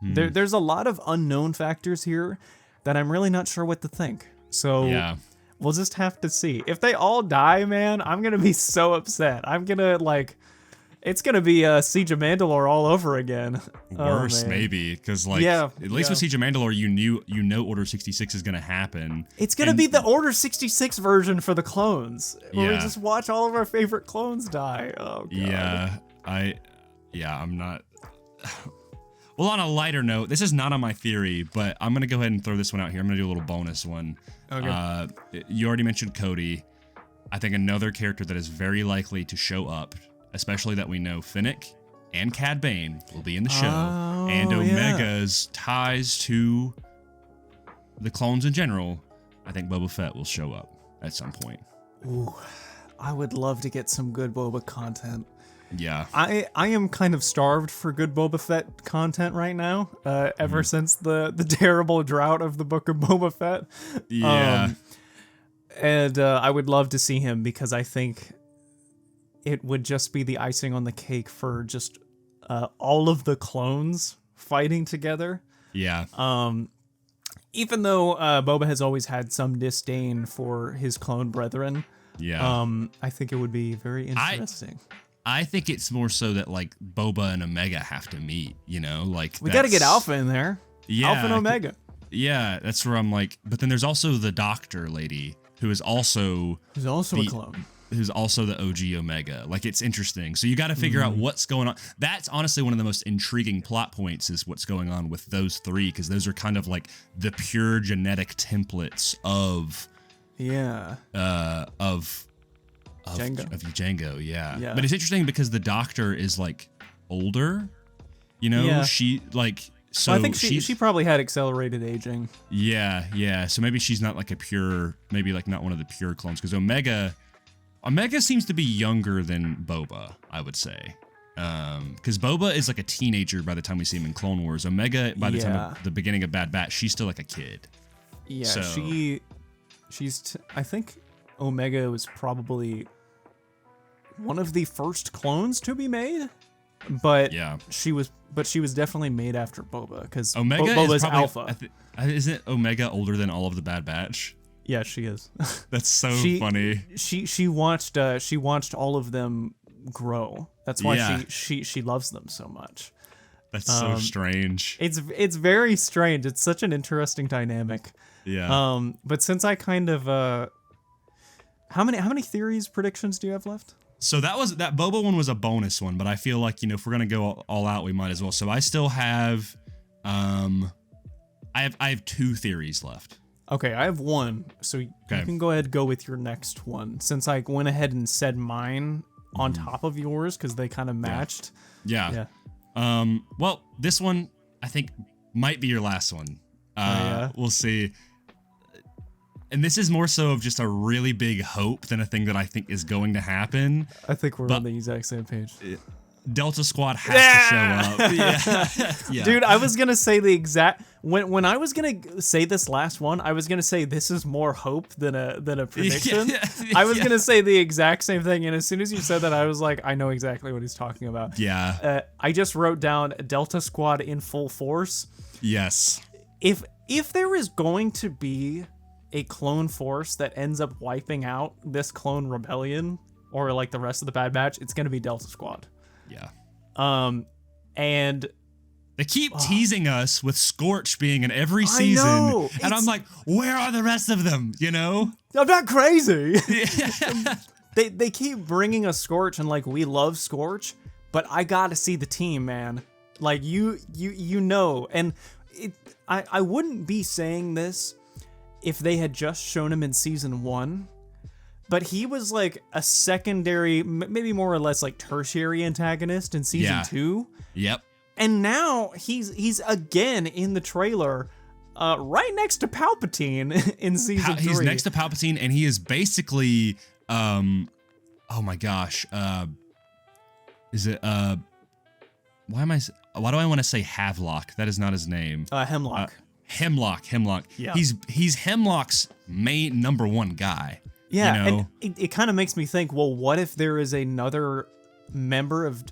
There's a lot of unknown factors here that I'm really not sure what to think. So we'll just have to see. If they all die, man, I'm gonna be so upset. I'm gonna it's gonna be Siege of Mandalore all over again. Worse, maybe, because at least with Siege of Mandalore, you know Order 66 is gonna happen. It's gonna be the Order 66 version for the clones, where we just watch all of our favorite clones die. Oh god. I'm not. Well, on a lighter note, this is not on my theory, but I'm gonna go ahead and throw this one out here. I'm gonna do a little bonus one. Okay. You already mentioned Cody. I think another character that is very likely to show up, especially that we know Finnick and Cad Bane will be in the show, and Omega's ties to the clones in general. I think Boba Fett will show up at some point. Ooh, I would love to get some good Boba content. Yeah. I am kind of starved for good Boba Fett content right now, ever since the terrible drought of the Book of Boba Fett. Yeah. And I would love to see him, because I think it would just be the icing on the cake for just all of the clones fighting together. Yeah. Even though Boba has always had some disdain for his clone brethren, I think it would be very interesting. I think it's more so that like Boba and Omega have to meet, like we got to get Alpha in there. Yeah, Alpha and Omega. Yeah, that's where I'm like. But then there's also the Doctor lady who is also a clone. Who's also the OG Omega. Like, it's interesting. So you got to figure out what's going on. That's honestly one of the most intriguing plot points, is what's going on with those three, because those are kind of like the pure genetic templates of Django, yeah. But it's interesting because the Doctor is like older, she like. So well, I think she probably had accelerated aging. Yeah. So maybe she's not like not one of the pure clones, because Omega seems to be younger than Boba, I would say. Because Boba is like a teenager by the time we see him in Clone Wars. Omega, by the time of the beginning of Bad Batch, she's still like a kid. Yeah, so. I think Omega was probably one of the first clones to be made, but she was definitely made after Boba, because Boba's Alpha. Isn't Omega older than all of the Bad Batch? Yeah, she is. That's so funny. She watched all of them grow. That's why she loves them so much. That's so strange. It's very strange. It's such an interesting dynamic. Yeah. But since I kind of how many theories, predictions do you have left? So that Boba one was a bonus one, but I feel like, if we're gonna go all out, we might as well. So I still have I have 2 theories left. Okay, I have one, so you can go ahead and go with your next one, since I went ahead and said mine on top of yours because they kind of matched. Yeah. Well, this one I think might be your last one. We'll see. And this is more so of just a really big hope than a thing that I think is going to happen. I think we're on the exact same page. Delta Squad has to show up. Yeah. Dude, I was gonna say the exact when I was gonna say this last one, I was gonna say this is more hope than a prediction. I was gonna say the exact same thing, and as soon as you said that, I was like, I know exactly what he's talking about. Yeah. I just wrote down Delta Squad in full force. Yes. If there is going to be a clone force that ends up wiping out this clone rebellion or like the rest of the Bad Batch, it's gonna be Delta Squad. Yeah. And they keep teasing us with Scorch being in every season. I know, and I'm like, where are the rest of them? You know? I'm not crazy. They keep bringing us Scorch and like we love Scorch, but I gotta see the team, man. Like you know, and I wouldn't be saying this if they had just shown him in season 1. But he was like a secondary, maybe more or less like tertiary antagonist in season 2. Yep. And now he's again in the trailer, right next to Palpatine in season 3. He's next to Palpatine, and he is basically, oh my gosh, is it why do I want to say Havelock? That is not his name. Hemlock. Hemlock. Yeah. He's Hemlock's main number 1 guy. Yeah, you know? And it kind of makes me think, well, what if there is another member of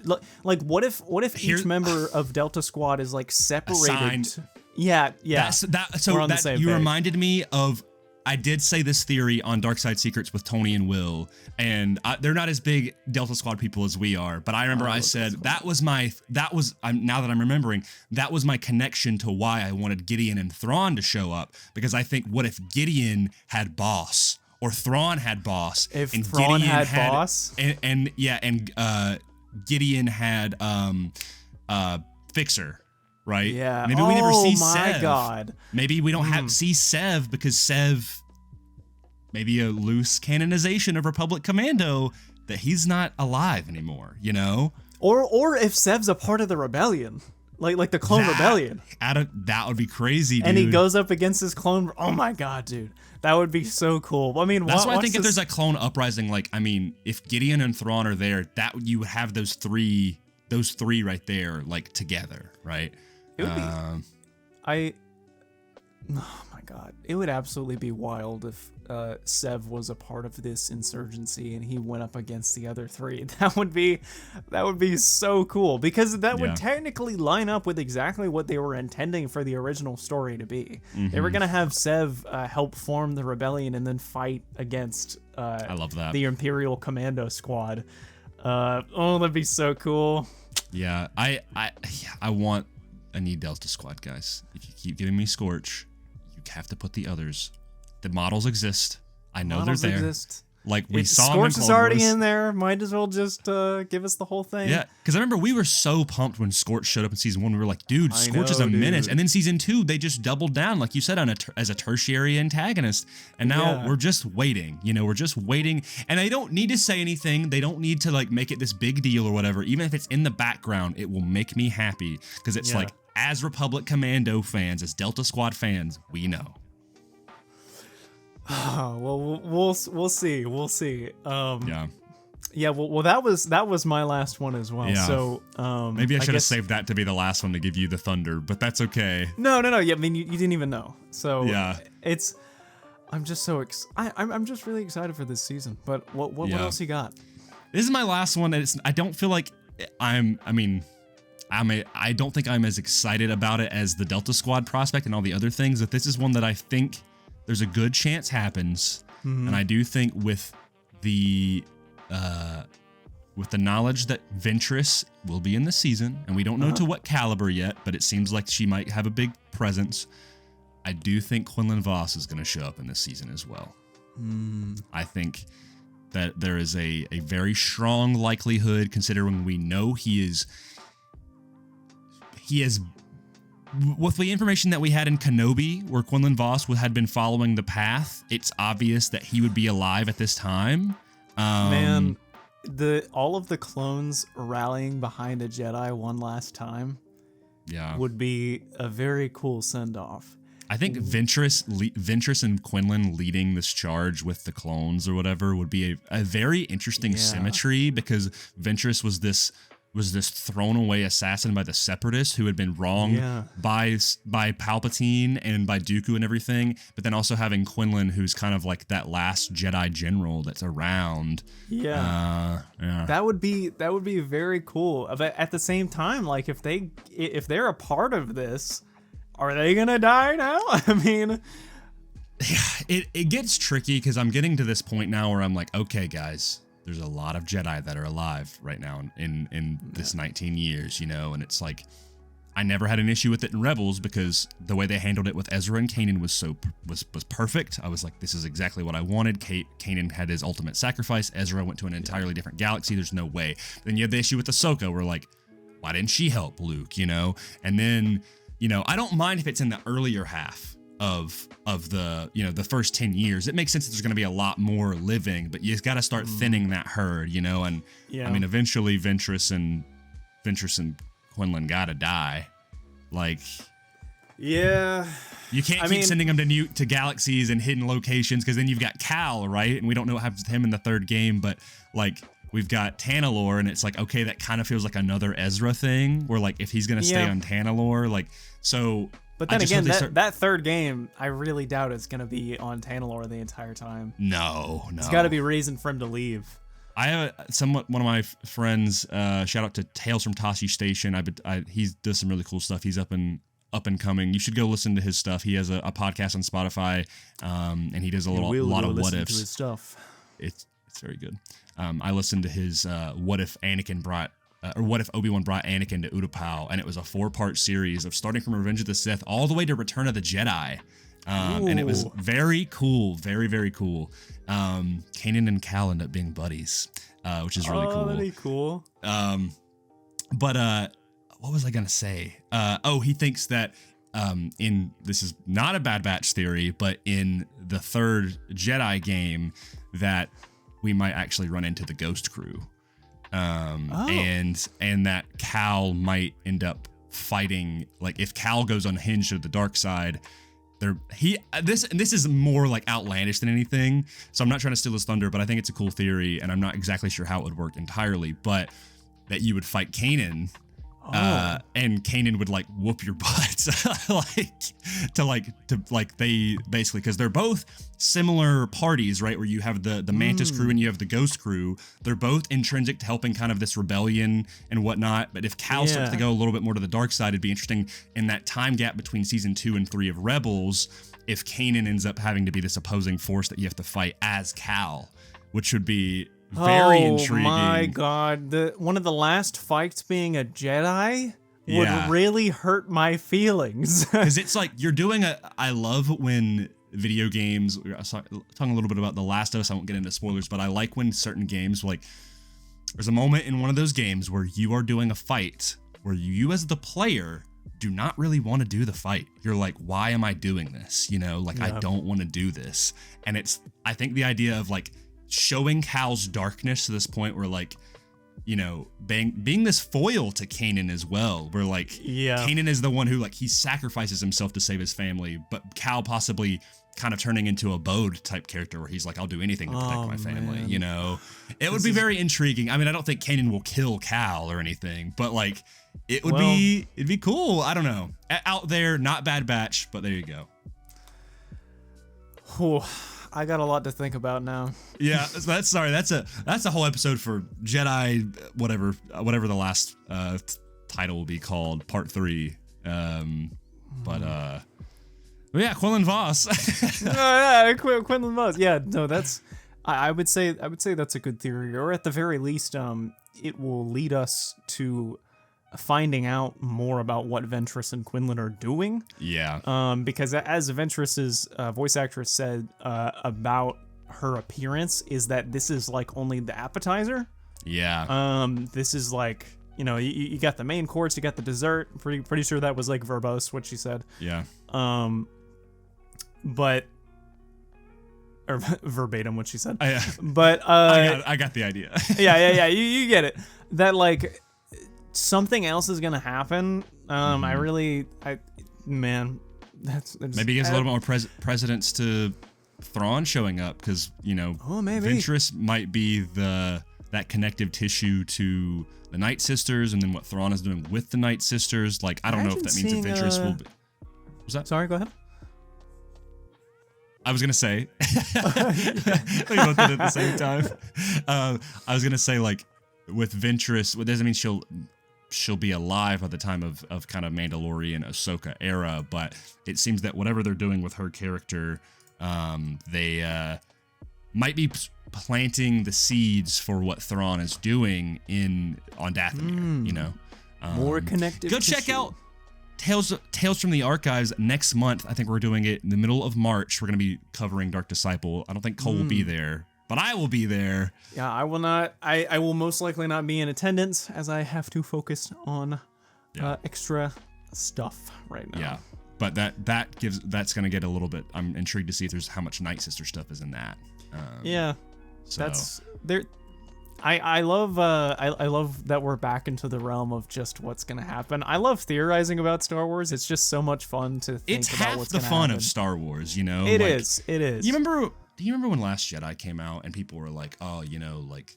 like what if each member of Delta Squad is like separated? Assigned. Yeah. You reminded me of, I did say this theory on Dark Side Secrets with Tony and Will, and they're not as big Delta Squad people as we are, but I remember I said now that I'm remembering, that was my connection to why I wanted Gideon and Thrawn to show up, because I think, what if Gideon had Boss? Or Thrawn had Boss. If and Thrawn Gideon had Boss, and Gideon had Fixer, right? Yeah. Maybe we never see Sev. Oh my God. Maybe we don't see Sev, because Sev, maybe a loose canonization of Republic Commando, that he's not alive anymore. You know? Or if Sev's a part of the rebellion. Like the clone rebellion. That would be crazy, dude. And he goes up against his clone. Oh my God, dude. That would be so cool. I mean, that's why I think if there's a clone uprising, like, I mean, if Gideon and Thrawn are there, that you would have those three right there, like, together, right? It would be. Oh my God. It would absolutely be wild if Sev was a part of this insurgency and he went up against the other 3. That would be so cool, because that would technically line up with exactly what they were intending for the original story to be. They were going to have Sev help form the rebellion and then fight against I love that. The Imperial Commando Squad. That'd be so cool. Yeah, I need Delta Squad, guys. If you keep giving me Scorch, you have to put the others. The models exist. I know they're there. Exist. Like we saw Scorch them in is already in there. Might as well just give us the whole thing. Yeah, because I remember we were so pumped when Scorch showed up in season 1. We were like, dude, Scorch is a menace. And then season 2, they just doubled down, like you said, as a tertiary antagonist. And now we're just waiting. You know, we're just waiting. And they don't need to say anything. They don't need to like make it this big deal or whatever. Even if it's in the background, it will make me happy, because it's like, as Republic Commando fans, as Delta Squad fans, we know. Oh, well, we'll see. We'll see. Yeah. Well, that was my last one as well. Yeah. So maybe I should have saved that to be the last one to give you the thunder, but that's okay. No. Yeah, I mean, you didn't even know. So yeah, I'm just so I'm just really excited for this season. But what else you got? This is my last one. I don't feel like I don't think I'm as excited about it as the Delta Squad prospect and all the other things, but this is one that I think there's a good chance happens. And I do think with the knowledge that Ventress will be in the season, and we don't know to what caliber yet, but it seems like she might have a big presence, I do think Quinlan Vos is going to show up in this season as well. I think that there is a very strong likelihood, considering we know he has with the information that we had in Kenobi, where Quinlan Vos had been following the path, it's obvious that he would be alive at this time. Man, all of the clones rallying behind a Jedi one last time would be a very cool send-off. I think Ventress and Quinlan leading this charge with the clones or whatever would be a very interesting symmetry, because Ventress was this thrown away assassin by the Separatists who had been wronged by Palpatine and by Dooku and everything, but then also having Quinlan, who's kind of like that last Jedi general that's around. That would be very cool. But at the same time, like if they're a part of this, are they gonna die now? I mean, it gets tricky, because I'm getting to this point now where I'm like, okay, guys, there's a lot of Jedi that are alive right now in this 19 years, and it's like, I never had an issue with it in Rebels, because the way they handled it with Ezra and Kanan was perfect. I was like, this is exactly what I wanted. Kanan had his ultimate sacrifice. Ezra went to an entirely different galaxy. There's no way. Then you have the issue with Ahsoka, where like, why didn't she help Luke? And then, I don't mind if it's in the earlier half of the the first 10 years. It makes sense that there's going to be a lot more living, but you got to start thinning that herd, and I mean, eventually Ventress and Quinlan gotta die. Like, you can't keep sending them to galaxies and hidden locations, because then you've got Cal, right? And we don't know what happens to him in the third game, but like, we've got Tanalorr, and it's like, okay, that kind of feels like another Ezra thing, where like, if he's gonna stay on Tanalorr, like, so. But then again, that third game, I really doubt it's going to be on Tanalorr the entire time. No. It's got to be reason for him to leave. I have one of my friends, shout out to Tales from Tashi Station. He does some really cool stuff. He's up and coming. You should go listen to his stuff. He has a podcast on Spotify, and he does a lot of what ifs. To his stuff. It's very good. I listened to his what if Anakin brought. Or what if Obi-Wan brought Anakin to Utapau, and it was a 4-part series of starting from Revenge of the Sith all the way to Return of the Jedi. And it was very cool, very, very cool. Kanan and Cal end up being buddies, which is really cool. That'd be cool. But what was I gonna say? He thinks that this is not a Bad Batch theory, but in the third Jedi game, that we might actually run into the Ghost Crew. And that Cal might end up fighting, like, if Cal goes unhinged to the dark side, this is more like outlandish than anything, so I'm not trying to steal his thunder, but I think it's a cool theory, and I'm not exactly sure how it would work entirely, but that you would fight Kanan, and Kanan would like whoop your butt, they basically, because they're both similar parties, right? Where you have the Mantis crew and you have the Ghost crew. They're both intrinsic to helping kind of this rebellion and whatnot. But if Cal starts to go a little bit more to the dark side, it'd be interesting in that time gap between season 2 and 3 of Rebels, if Kanan ends up having to be this opposing force that you have to fight as Cal, which would be very intriguing. Oh my god, one of the last fights being a Jedi would really hurt my feelings. Because it's like, you're doing I love when video games, talking a little bit about The Last of Us, I won't get into spoilers, but I like when certain games, like, there's a moment in one of those games where you are doing a fight where you as the player do not really want to do the fight. You're like, why am I doing this? I don't want to do this. And I think the idea of like showing Cal's darkness to this point where like, being this foil to Kanan as well, where like Kanan is the one who like, he sacrifices himself to save his family, but Cal possibly kind of turning into a Bode type character where he's like, I'll do anything to protect my family, It would be very intriguing. I mean, I don't think Kanan will kill Cal or anything, but like, it'd be cool. I don't know. Out there, not Bad Batch, but there you go. I got a lot to think about now. Yeah, that's a whole episode for Jedi, whatever the last title will be called, part 3. But yeah, Quinlan Vos. Quinlan Vos. Yeah, no, that's. I would say that's a good theory, or at the very least, it will lead us to finding out more about what Ventress and Quinlan are doing. Yeah. Because as Ventress's voice actress said about her appearance, is that this is like only the appetizer. Yeah. This is like, you know, you got the main course, you got the dessert. Pretty sure that was like verbose what she said. Yeah. But or verbatim what she said. Yeah. But I got the idea. yeah. You get it. That like something else is gonna happen. Man, that's maybe it gives a little more precedence to Thrawn showing up, because maybe Ventress might be that connective tissue to the Night Sisters, and then what Thrawn is doing with the Night Sisters. Like, I don't know if that means that Ventress will be. What was that? Sorry, go ahead. I was gonna say, we both did it at the same time. I was gonna say, like, with Ventress, what doesn't mean she'll be alive by the time of kind of Mandalorian Ahsoka era, but it seems that whatever they're doing with her character, they might be planting the seeds for what Thrawn is doing on Dathomir. More connective. Go check out Tales from the Archives next month. I think we're doing it in the middle of March. We're going to be covering Dark Disciple. I don't think Cole will be there, but I will be there. Yeah, I will not. I will most likely not be in attendance, as I have to focus on extra stuff right now. Yeah, but that's going to get a little bit. I'm intrigued to see if there's how much Night Sister stuff is in that. That's there. I love that we're back into the realm of just what's gonna happen. I love theorizing about Star Wars. It's just so much fun to think about what's gonna happen. It's half the fun of Star Wars, It is. It is. Do you remember when Last Jedi came out and people were like, oh, like,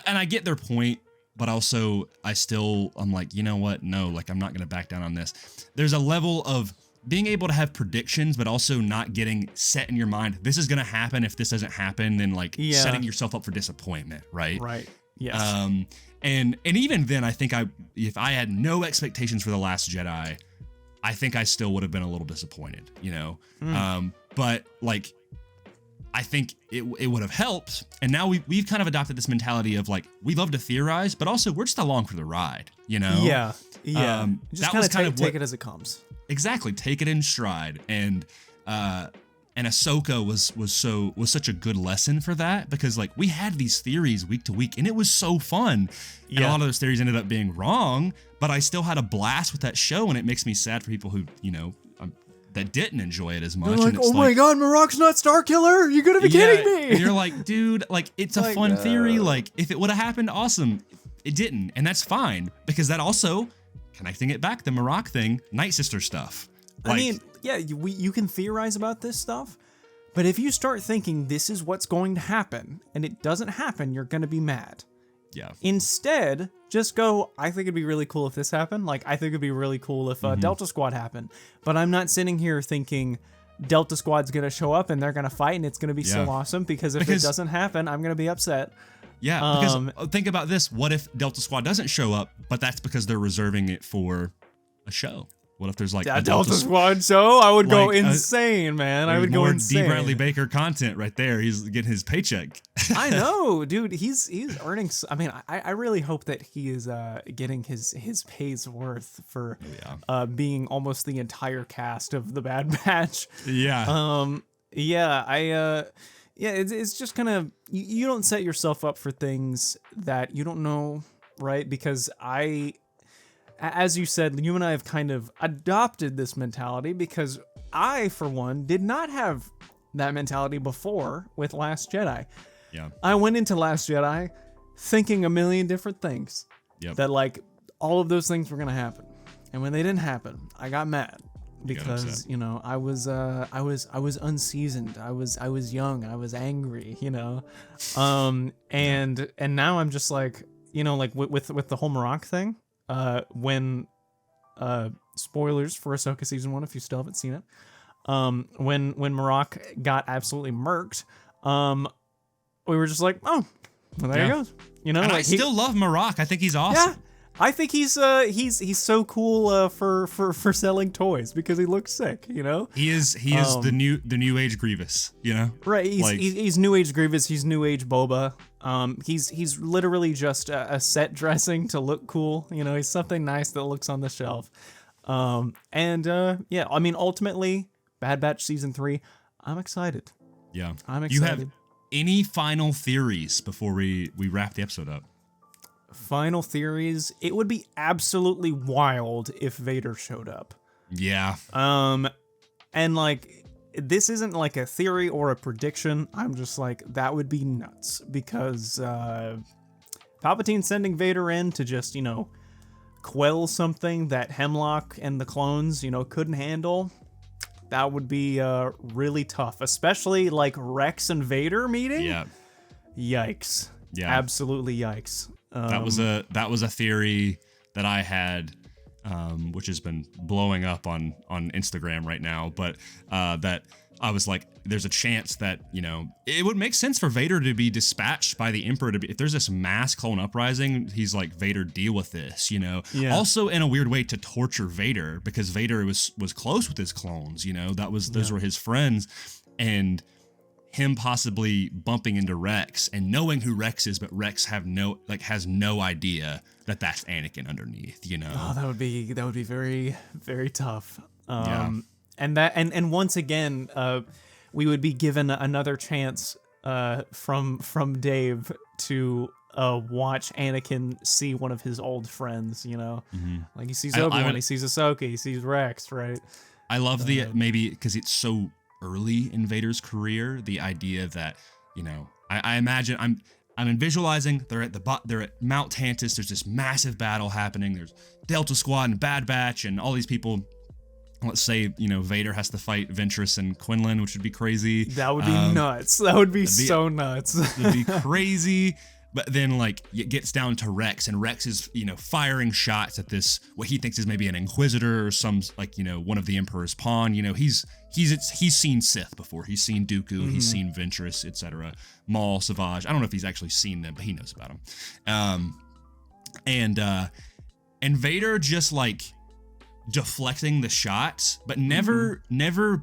and I get their point, but also I'm like, you know what? No, like, I'm not gonna back down on this. There's a level of being able to have predictions, but also not getting set in your mind, this is going to happen. If this doesn't happen, then setting yourself up for disappointment, right? Right. Yes. And even then, I think if I had no expectations for The Last Jedi, I think I still would have been a little disappointed, but like, I think it would have helped. And now we've kind of adopted this mentality of like, we love to theorize, but also we're just along for the ride, Yeah. Just kind of take it as it comes. Exactly, take it in stride, and Ahsoka was such a good lesson for that, because like we had these theories week to week, and it was so fun. And a lot of those theories ended up being wrong, but I still had a blast with that show, and it makes me sad for people who that didn't enjoy it as much. They're like, oh my god, Marok's not Starkiller! You're gonna be kidding me! And you're like, dude, like it's a fun theory. Like if it would have happened, awesome. It didn't, and that's fine, because that also. Connecting it back, the Marok thing, Night Sister stuff. I mean, yeah, you can theorize about this stuff, but if you start thinking this is what's going to happen, and it doesn't happen, you're going to be mad. Yeah. Instead, just go, I think it'd be really cool if this happened. Like, I think it'd be really cool if Delta Squad happened. But I'm not sitting here thinking Delta Squad's going to show up and they're going to fight and it's going to be so awesome, because if it doesn't happen, I'm going to be upset. Yeah, because think about this. What if Delta Squad doesn't show up, but that's because they're reserving it for a show? What if there's like a Delta Squad show? I would go insane, man. I would go insane. D. Bradley Baker content right there. He's getting his paycheck. I know, dude. He's earning. I mean, I really hope that he is getting his pay's worth for being almost the entire cast of the Bad Batch. Yeah. Yeah, it's just kind of, you don't set yourself up for things that you don't know, right? Because as you said, you and I have kind of adopted this mentality, because I, for one, did not have that mentality before with Last Jedi. Yeah. I went into Last Jedi thinking a million different things. Yep. That like all of those things were going to happen. And when they didn't happen, I got mad. Because I was unseasoned. I was young. I was angry. And now I'm just like, like with the whole Marok thing. When spoilers for Ahsoka season 1, if you still haven't seen it. When Marok got absolutely murked, we were just like, oh, well, there he goes. And I still love Marok. I think he's awesome. Yeah. I think he's so cool for selling toys, because he looks sick, He is the new age Grievous, Right, he's new age Grievous, he's new age Boba. He's literally just a set dressing to look cool, he's something nice that looks on the shelf. I mean, ultimately, Bad Batch season 3, I'm excited. Yeah. I'm excited. You have any final theories before we wrap the episode up? final theories, it would be absolutely wild if Vader showed up. Yeah. And like, this isn't like a theory or a prediction. I'm just like, that would be nuts because Palpatine sending Vader in to just, quell something that Hemlock and the clones, couldn't handle. That would be really tough, especially like Rex and Vader meeting. Yeah. Yikes. Yeah. Absolutely yikes. That was a theory that I had, which has been blowing up on Instagram right now. But that I was like, there's a chance that it would make sense for Vader to be dispatched by the Emperor if there's this mass clone uprising. He's like, Vader, deal with this. Yeah. Also in a weird way to torture Vader because Vader was close with his clones. Those were his friends, and him possibly bumping into Rex and knowing who Rex is, but Rex has no idea that that's Anakin underneath, Oh, that would be very, very tough. Yeah. And once again, we would be given another chance from Dave to watch Anakin see one of his old friends, Mm-hmm. Like he sees Obi-Wan, he sees Ahsoka, he sees Rex, right? I love maybe because it's so early in Vader's career, the idea that, I imagine I'm visualizing they're at Mount Tantus. There's this massive battle happening. There's Delta Squad and Bad Batch and all these people. Let's say, Vader has to fight Ventress and Quinlan, which would be crazy. That would be nuts. That would be so nuts. It'd be crazy. But then, it gets down to Rex, and Rex is, firing shots at this, what he thinks is maybe an Inquisitor or some, one of the Emperor's pawn. He's seen Sith before. He's seen Dooku. He's seen Ventress, etc. Maul, Savage. I don't know if he's actually seen them, but he knows about them. And Vader just, deflecting the shots, but never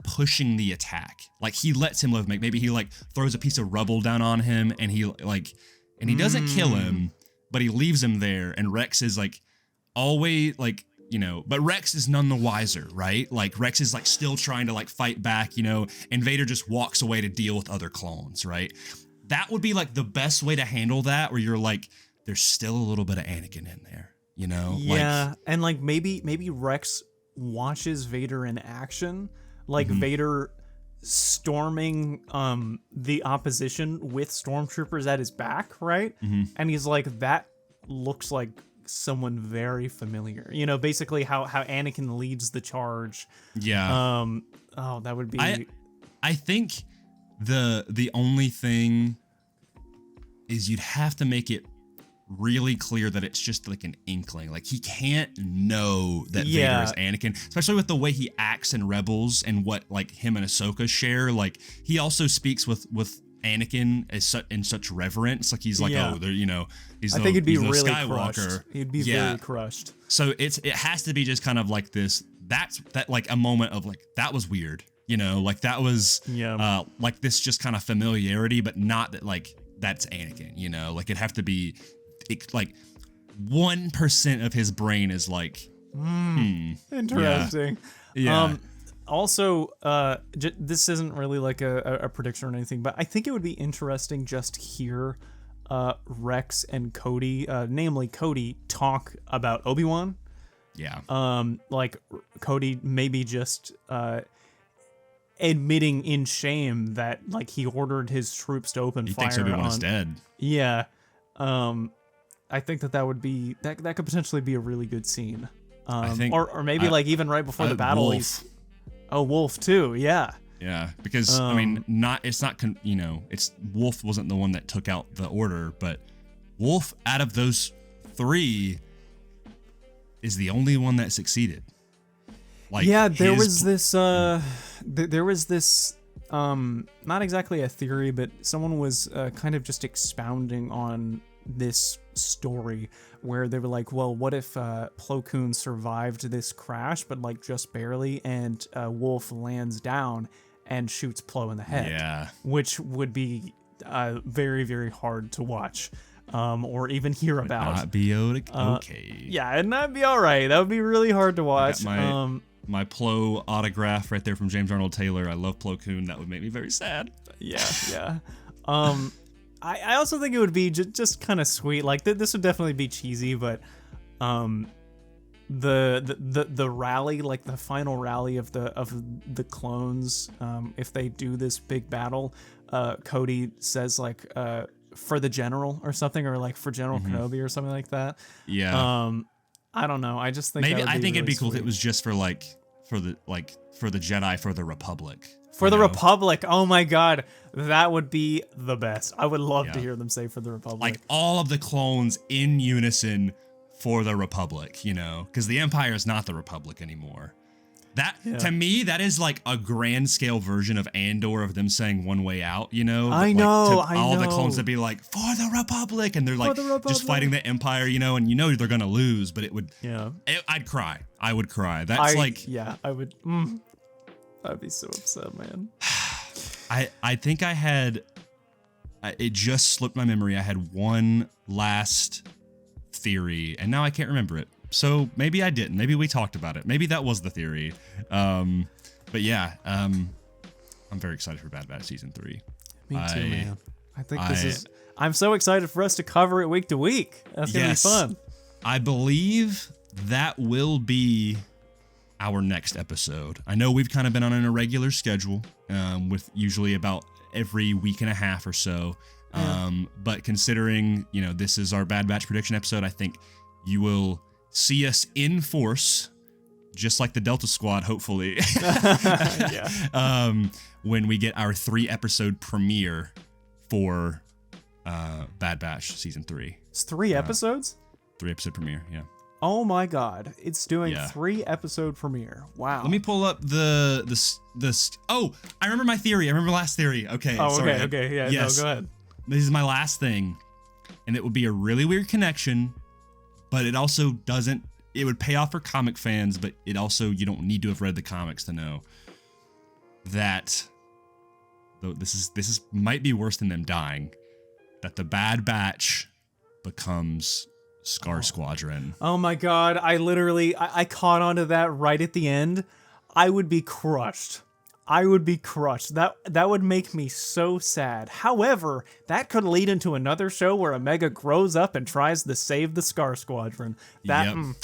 pushing the attack. He lets him live. Maybe he throws a piece of rubble down on him, and he doesn't kill him, but he leaves him there. And Rex is always but Rex is none the wiser, right? Rex is still trying to fight back, and Vader just walks away to deal with other clones, right? That would be the best way to handle that, where you're there's still a little bit of Anakin in there. Yeah, and maybe Rex watches Vader in action, Vader storming the opposition with stormtroopers at his back, right? And he's that looks like someone very familiar. Basically how Anakin leads the charge. Yeah. That would be. I think the only thing is you'd have to make it really clear that it's just an inkling. He can't know that Vader is Anakin, especially with the way he acts in Rebels and what him and Ahsoka share. He also speaks with Anakin in such reverence. He's oh, they're he's. I think it'd be really Skywalker. Crushed. He'd be very crushed. So it has to be just kind of this. That's a moment of that was weird. That was this just kind of familiarity, but not that that's Anakin. It'd have to be. 1% of his brain is interesting. Yeah. Also, this isn't really a prediction or anything, but I think it would be interesting just to hear Rex and Cody, namely Cody, talk about Obi-Wan. Yeah. Cody maybe just admitting in shame that he ordered his troops to open fire. He thinks Obi-Wan is dead. Yeah. I think that would be that could potentially be a really good scene. I think, or maybe even right before the battle. Wolf. Wolf too. Yeah. Yeah, because it's Wolf wasn't the one that took out the order, but Wolf out of those three is the only one that succeeded. There was this not exactly a theory, but someone was kind of just expounding on this story where they were well, what if Plo Koon survived this crash, but just barely, and Wolf lands down and shoots Plo in the head. Yeah. Which would be very, very hard to watch or even hear about. Not be okay. Yeah, it'd not be all right. That would be really hard to watch. My Plo autograph right there from James Arnold Taylor. I love Plo Koon. That would make me very sad. Yeah. I also think it would be just kind of sweet. Like this would definitely be cheesy, but the rally, like the final rally of the clones, if they do this big battle, Cody says like for the general or something, or like for General Kenobi or something like that. Yeah. I don't know. I just think maybe I think it'd be cool sweet. if it was just for the Jedi for the Republic. For the Republic. Oh my God, that would be the best. I would love to hear them say for the Republic. Like all of the clones in unison for the Republic, you know, because the Empire is not the Republic anymore. That to me, that is like a grand scale version of Andor, of them saying one way out, you know. I know. All the clones would be like for the Republic, and they're like just fighting the Empire, you know, and you know they're gonna lose, but it would. Yeah. I'd cry. I would cry. That's I would. I'd be so upset, man. I think I had. It just slipped my memory. I had one last theory, and now I can't remember it. So maybe I didn't. Maybe we talked about it. Maybe that was the theory. But yeah, I'm very excited for Bad Batch Season 3. Me too, man. I think I'm so excited for us to cover it week to week. That's going to be fun. I believe that will be our next episode. I know we've kind of been on an irregular schedule, with usually about every week and a half or so. But considering, you know, this is our Bad Batch prediction episode, I think you will see us in force, just like the Delta Squad, hopefully. When we get our 3-episode premiere for Bad Batch Season 3. It's 3 episodes? 3-episode premiere, yeah. Oh my God, it's doing 3-episode premiere. Wow. Let me pull up this. Oh, I remember my theory. I remember last theory. Okay. Oh, sorry. Okay. Yeah. Yes. No, go ahead. This is my last thing, and it would be a really weird connection, but it also doesn't. It would pay off for comic fans, but it also, you don't need to have read the comics to know that. Though this might be worse than them dying. That the Bad Batch becomes Scar Squadron. Oh my God, I caught onto that right at the end. I would be crushed. That would make me so sad. However, that could lead into another show where Omega grows up and tries to save the Scar Squadron. I don't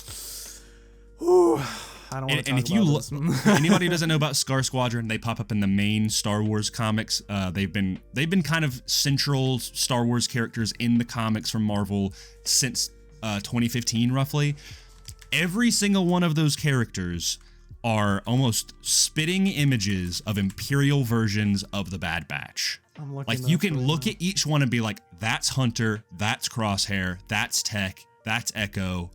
want to talk if you look, anybody who doesn't know about Scar Squadron, they pop up in the main Star Wars comics. They've been kind of central Star Wars characters in the comics from Marvel since 2015, roughly. Every single one of those characters are almost spitting images of Imperial versions of the Bad Batch. Like, you can look at each one and be like, that's Hunter, that's Crosshair, that's Tech, that's Echo,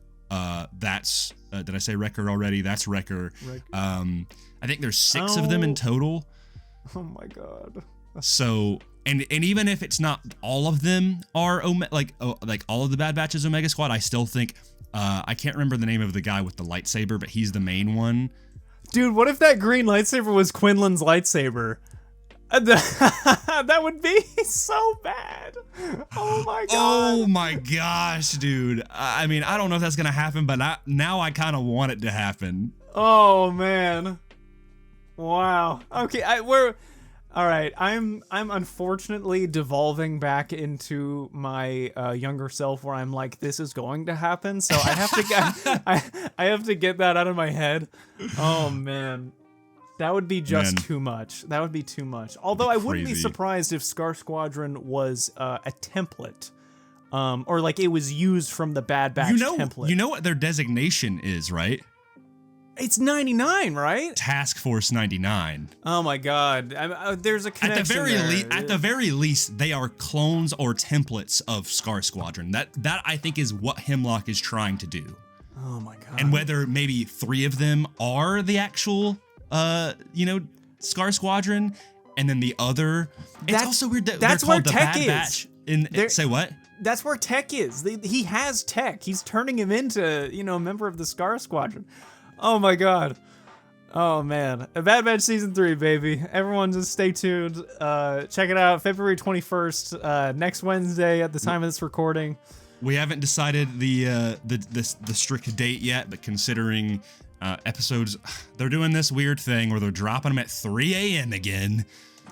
that's did I say Wrecker already? That's Wrecker. I think there's 6 of them in total. Oh my God. So, and even if it's not all of them are like all of the Bad Batch's Omega Squad, I still think I can't remember the name of the guy with the lightsaber, but he's the main one. Dude, what if that green lightsaber was Quinlan's lightsaber? That would be so bad. Oh my God. Oh my gosh, dude. I mean, I don't know if that's gonna happen, but now I kind of want it to happen. Oh man. Wow. Okay, all right. I'm unfortunately devolving back into my younger self, where I'm like, this is going to happen. So I have to get I have to get that out of my head. Oh man. That would be too much. That would be too much. Although I wouldn't be surprised if Scar Squadron was a template, or like it was used from the Bad Batch template. You know what their designation is, right? It's 99, right? Task Force 99. Oh my God! There's a connection At the very least, they are clones or templates of Scar Squadron. That I think is what Hemlock is trying to do. Oh my God! And whether maybe 3 of them are the actual Scar Squadron, and then the other. It's also weird that that's they're called where the Tech Bad is. Batch. Say what? That's where Tech is. He has Tech. He's turning him into, a member of the Scar Squadron. Oh my God. Oh man. Bad Batch Season 3, baby. Everyone just stay tuned. Check it out. February 21st, next Wednesday at the time of this recording. We haven't decided the strict date yet, but considering episodes, they're doing this weird thing where they're dropping them at 3 a.m. again.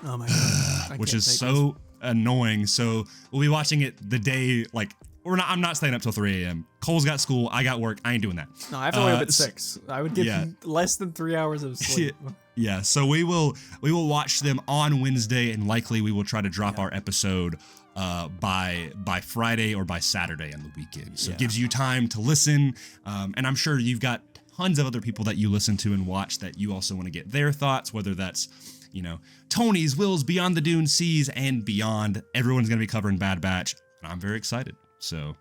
Oh my God. Which is so annoying. So we'll be watching it the day, like, I'm not staying up till 3 a.m. Cole's got school, I got work, I ain't doing that. No, I have to wake up at 6. I would get less than 3 hours of sleep. Yeah, so we will watch them on Wednesday, and likely we will try to drop our episode by Friday or by Saturday on the weekend. So it gives you time to listen, and I'm sure you've got tons of other people that you listen to and watch that you also want to get their thoughts, whether that's, Tony's, Will's, Beyond the Dune Seas, and beyond. Everyone's going to be covering Bad Batch, and I'm very excited. So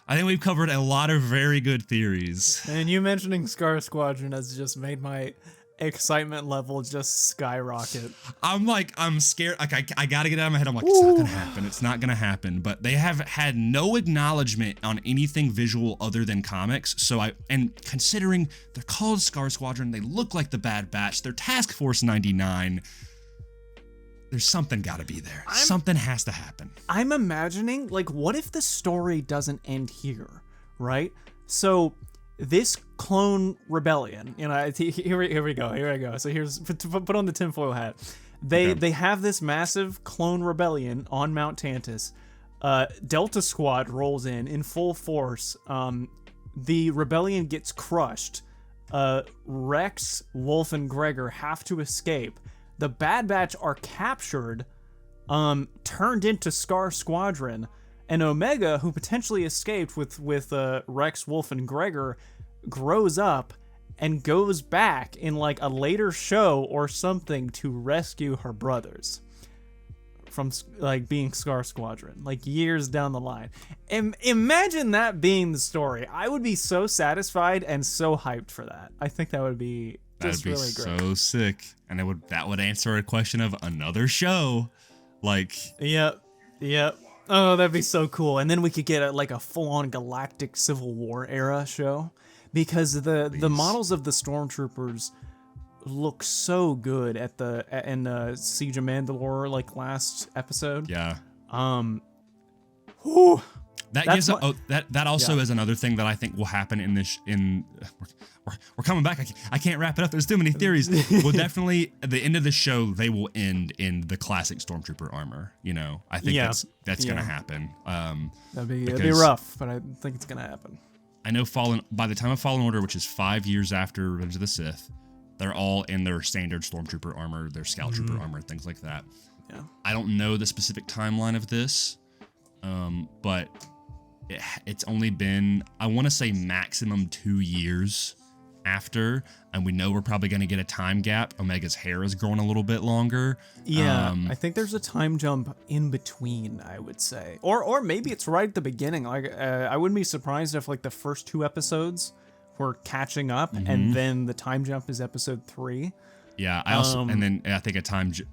I think we've covered a lot of very good theories. And you mentioning Scar Squadron has just made my excitement level just skyrocket. I'm scared. Like I gotta get it out of my head. I'm like, it's not gonna happen. It's not gonna happen. But they have had no acknowledgement on anything visual other than comics. So and considering they're called Scar Squadron, they look like the Bad Batch. They're Task Force 99. There's something gotta be there. Something has to happen. I'm imagining, like, what if the story doesn't end here, right? So this clone rebellion, here we go. So here's, put on the tinfoil hat. They have this massive clone rebellion on Mount Tantus. Delta Squad rolls in full force. The rebellion gets crushed. Rex, Wolf, and Gregor have to escape. The Bad Batch are captured, turned into Scar Squadron, and Omega, who potentially escaped with Rex, Wolf, and Gregor, grows up and goes back in like a later show or something to rescue her brothers from like being Scar Squadron, like years down the line. Imagine that being the story. I would be so satisfied and so hyped for that. I think that would be just really great. So sick, and that would answer a question of another show, like. Yep. Oh, that'd be so cool. And then we could get a full-on galactic Civil War era show, because the models of the stormtroopers look so good in Siege of Mandalore, like last episode. Yeah. Whew. That also is another thing that I think will happen in this. We're coming back. I can't wrap it up. There's too many theories. Well, definitely at the end of the show, they will end in the classic Stormtrooper armor. I think that's gonna happen. That'd be rough, but I think it's gonna happen. I know by the time of Fallen Order, which is 5 years after Revenge of the Sith, they're all in their standard Stormtrooper armor, their Scout Trooper armor, things like that. Yeah. I don't know the specific timeline of this, but it's only been, I want to say, maximum 2 years after, and we know we're probably going to get a time gap. Omega's hair is growing a little bit longer. Yeah, I think there's a time jump in between, I would say, or maybe it's right at the beginning. Like, I wouldn't be surprised if like the first 2 episodes were catching up, and then the time jump is episode 3. Yeah, I also, and then I think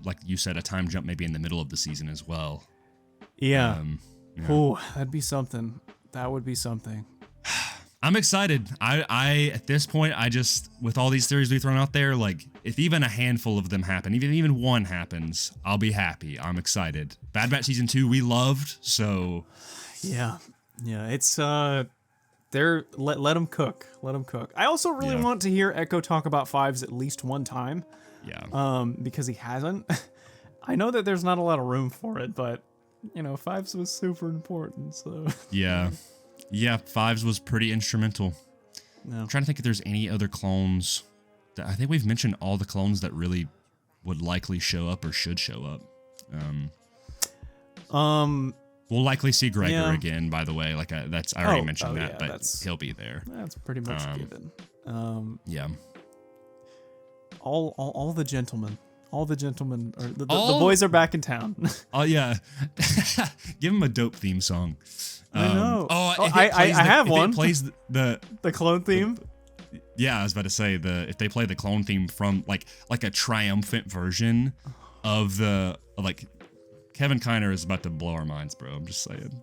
like you said, a time jump maybe in the middle of the season as well. Yeah. Oh, that'd be something. That would be something. I'm excited. I at this point, I just, with all these theories we've thrown out there, like, if even a handful of them happen, even one happens, I'll be happy. I'm excited. Bad Batch Season 2 we loved, so. Yeah, it's, let them cook. Let them cook. I also really want to hear Echo talk about Fives at least one time. Yeah. Because he hasn't. I know that there's not a lot of room for it, but, Fives was super important, so. Yeah, Fives was pretty instrumental. No. I'm trying to think if there's any other clones. I think we've mentioned all the clones that really would likely show up or should show up. We'll likely see Gregor again, by the way. Like I already mentioned that, but he'll be there. That's pretty much given. Yeah. All the gentlemen. All the gentlemen, or the boys are back in town. Oh yeah, give him a dope theme song. I know. I have one. It plays the clone theme. Yeah, I was about to say if they play the clone theme from like a triumphant version of Kevin Kiner is about to blow our minds, bro. I'm just saying.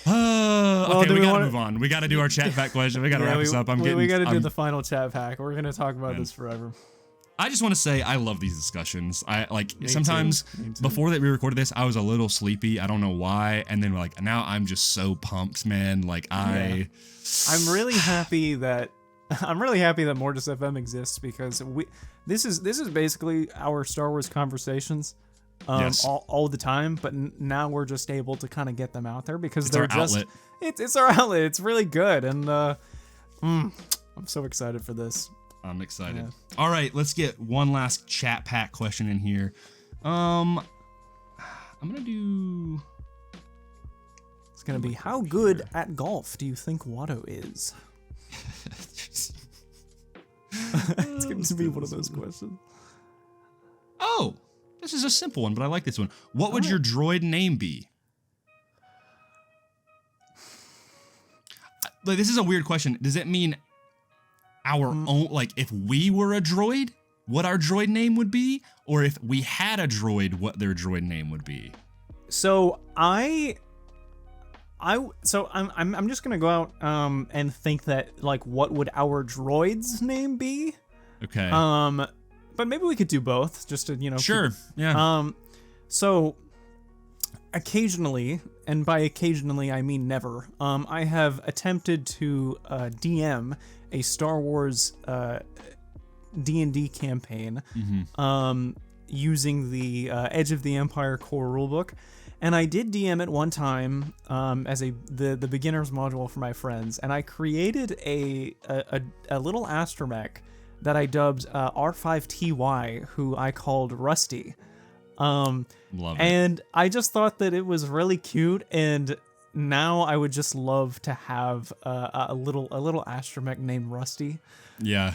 Okay, we gotta move on. We gotta do our chat pack question. We gotta wrap this up. We gotta do the final chat pack. We're gonna talk about this forever. I just want to say I love these discussions. Sometimes before that we recorded this, I was a little sleepy. I don't know why, and then now I'm just so pumped, man. I'm really happy that Mortis FM exists, because this is basically our Star Wars conversations, Yes. all the time, but now we're just able to kind of get them out there because It's they're our just outlet. it's our outlet. It's really good, and I'm so excited for this. I'm excited. Yeah. All right, let's get one last chat pack question in here. I'm gonna do. It's gonna be, how good at golf do you think Watto is? It's going to be one of those questions. Oh, this is a simple one, but I like this one. What would your droid name be? Like, this is a weird question. Does it mean our own, like if we were a droid, what our droid name would be? Or if we had a droid, what their droid name would be? So I'm just gonna go out and think that, like, what would our droid's name be? Okay. But maybe we could do both, just to, Sure. Yeah. So occasionally, and by occasionally I mean never, I have attempted to DM a Star Wars D&D campaign, using the Edge of the Empire core rulebook. And I did DM it one time as the beginner's module for my friends, and I created a little astromech that I dubbed R5TY, who I called Rusty. Love it. And I just thought that it was really cute, and now I would just love to have a little astromech named Rusty. Yeah.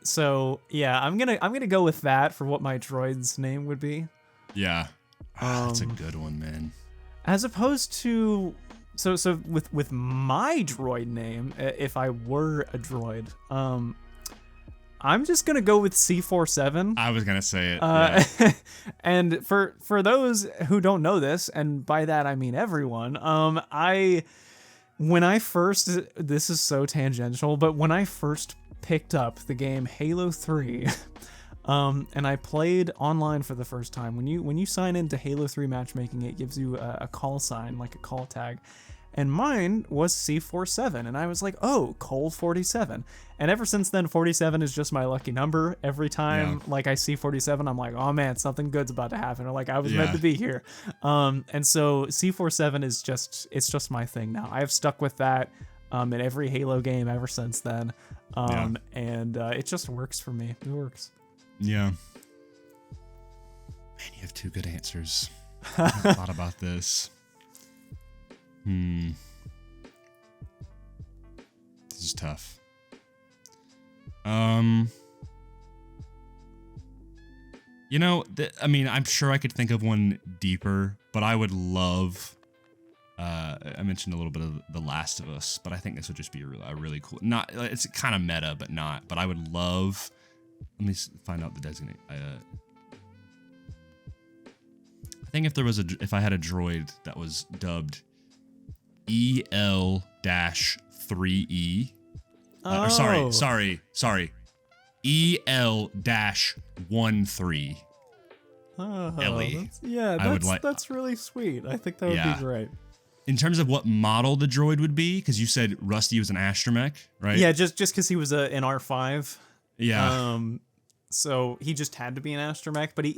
So yeah, I'm gonna go with that for what my droid's name would be. Yeah. That's a good one, man. As opposed to, so with my droid name, if I were a droid, I'm just gonna go with C47. I was gonna say it. Yeah. And for those who don't know this, and by that I mean everyone, when I first, this is so tangential, but when I first picked up the game Halo 3. And I played online for the first time. When you sign into Halo 3 matchmaking, it gives you a call sign, like a call tag. And mine was C47, and I was like, oh, Cole 47. And ever since then, 47 is just my lucky number. Every time like I see 47, I'm like, oh man, something good's about to happen, or like I was meant to be here. And so C47 is just my thing now. I have stuck with that in every Halo game ever since then. And it just works for me. It works. Yeah. Man, you have two good answers. I thought about this. This is tough. I'm sure I could think of one deeper, but I would love. I mentioned a little bit of The Last of Us, but I think this would just be a really cool. Not, it's kind of meta, but not. But I would love. Let me find out the designate. I think if I had a droid that was dubbed EL-3E. Or sorry. EL-13. Ellie. That's really sweet. I think that would be great. In terms of what model the droid would be, because you said Rusty was an astromech, right? Yeah, just because he was an R5. Yeah. So he just had to be an astromech, but he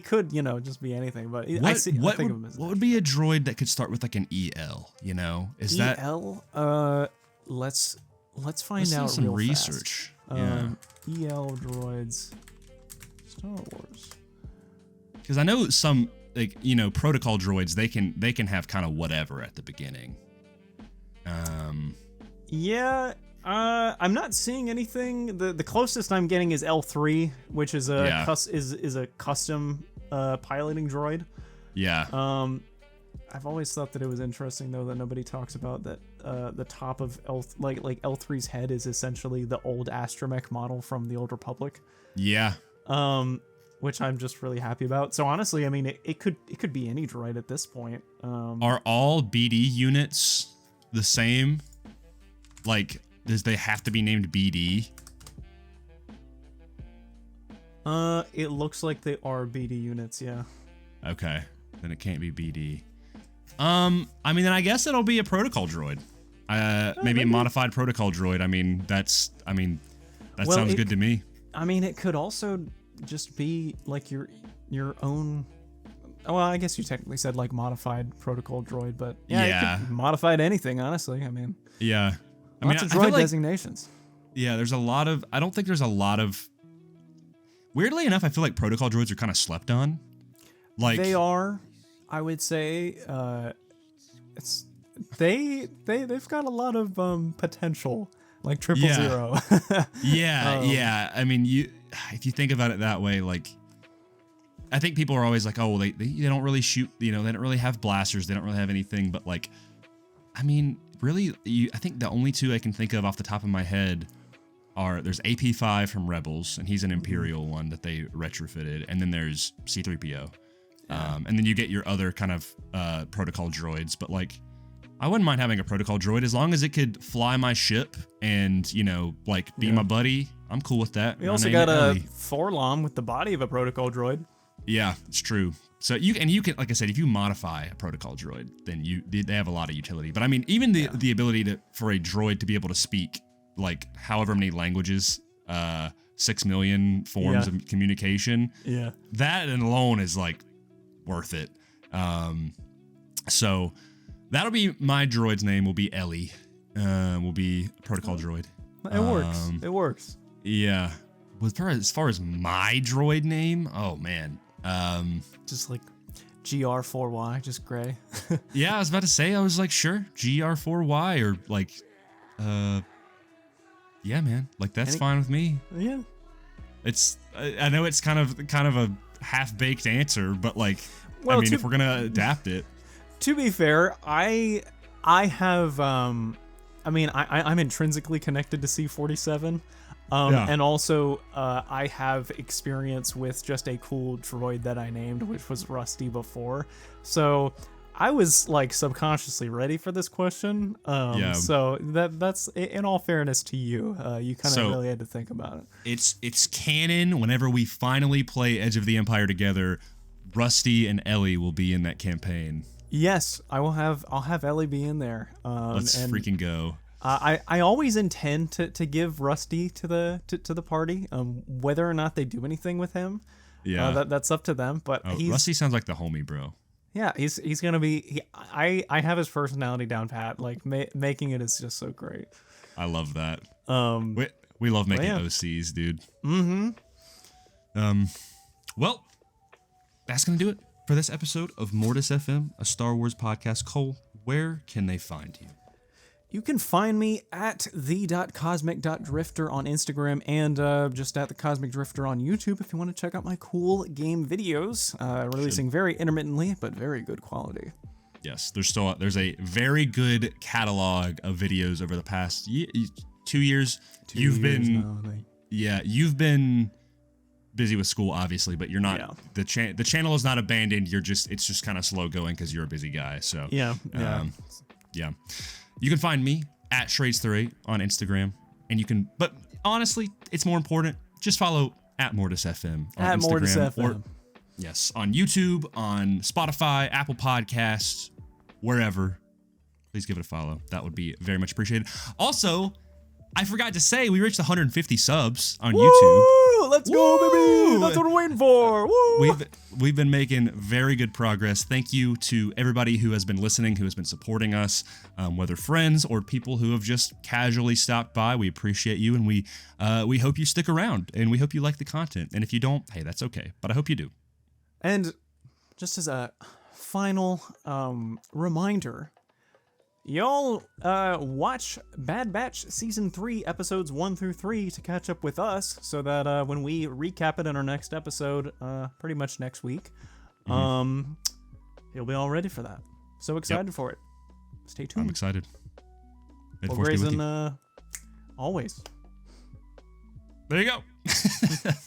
could just be anything. But I think of him as what would be a droid that could start with like an EL? Is that EL? Let's find out. Some real research. Fast. EL droids, Star Wars. Because I know some protocol droids they can have kind of whatever at the beginning. Yeah. I'm not seeing anything. The closest I'm getting is L3, which is a custom piloting droid. Yeah. I've always thought that it was interesting though that nobody talks about that the top of L3's head is essentially the old astromech model from the Old Republic. Yeah. Which I'm just really happy about. So honestly, I mean, it could be any droid at this point. Are all BD units the same? Like, does they have to be named BD? It looks like they are BD units, yeah. Okay, then it can't be BD. Then I guess it'll be a protocol droid. Maybe a modified protocol droid. That sounds good to me. I mean, it could also just be like your your own. Well, I guess you technically said like modified protocol droid, but yeah. You could modify to anything, honestly. I mean, yeah. Lots of droid designations. Yeah, there's a lot of. I don't think there's a lot of. Weirdly enough, I feel like protocol droids are kind of slept on. Like they are, I would say. They've got a lot of potential, like 000. Yeah. I mean, if you think about it that way, like. I think people are always like, oh, well, they don't really shoot, they don't really have blasters, they don't really have anything, but like, I mean, really, I think the only two I can think of off the top of my head are, there's AP5 from Rebels, and he's an Imperial one that they retrofitted, and then there's C-3PO. And then you get your other kind of protocol droids, but like, I wouldn't mind having a protocol droid as long as it could fly my ship and, like be my buddy. I'm cool with that. We also got a Forlom with the body of a protocol droid. Yeah, it's true. So you can, like I said, if you modify a protocol droid, then they have a lot of utility. But I mean, even the ability for a droid to be able to speak like however many languages, 6 million forms of communication. Yeah, that alone is like worth it. So that'll be my droid's name. Will be Ellie. Will be protocol droid. It works. It works. Yeah. As far as my droid name, oh man. Just like GR4Y, just gray. Yeah, I was about to say, I was like, sure, GR4Y or like, yeah, man, like that's fine with me. Yeah, I know it's kind of a half-baked answer, but like, well, I mean, if we're gonna adapt it. To be fair, I have, I'm intrinsically connected to C-47. And also, I have experience with just a cool droid that I named, which was Rusty before. So I was like subconsciously ready for this question. So that's in all fairness to you, you kind of really had to think about it. It's canon. Whenever we finally play Edge of the Empire together, Rusty and Ellie will be in that campaign. Yes, I'll have Ellie be in there. Let's freaking go. I always intend to give Rusty to the party. Whether or not they do anything with him, that's up to them. But Rusty sounds like the homie, bro. Yeah, he's gonna be. I have his personality down pat. Like making it is just so great. I love that. We love making OCs, dude. Well, that's gonna do it for this episode of Mortis FM, a Star Wars podcast. Cole, where can they find you? You can find me at the.cosmic.drifter on Instagram and just at the Cosmic Drifter on YouTube if you want to check out my cool game videos, releasing very intermittently, but very good quality. Yes, there's a very good catalog of videos over the past 2 years. You've been busy with school, obviously, but you're not. Yeah. The channel is not abandoned. It's just kind of slow going because you're a busy guy. So yeah. You can find me at Shrades38 on Instagram, but honestly, it's more important. Just follow at Mortis FM on Instagram. Mortis FM. Yes, on YouTube, on Spotify, Apple Podcasts, wherever. Please give it a follow. That would be very much appreciated. Also, I forgot to say, we reached 150 subs on YouTube. Let's go, baby! That's what we're waiting for. Woo! We've been making very good progress. Thank you to everybody who has been listening, who has been supporting us, whether friends or people who have just casually stopped by. We appreciate you, and we hope you stick around, and we hope you like the content. And if you don't, hey, that's okay. But I hope you do. And just as a final reminder, y'all watch Bad Batch Season 3, Episodes 1 through 3 to catch up with us so that when we recap it in our next episode, pretty much next week, you'll be all ready for that. So excited for it. Stay tuned. I'm excited. Well, Grayson, always. There you go.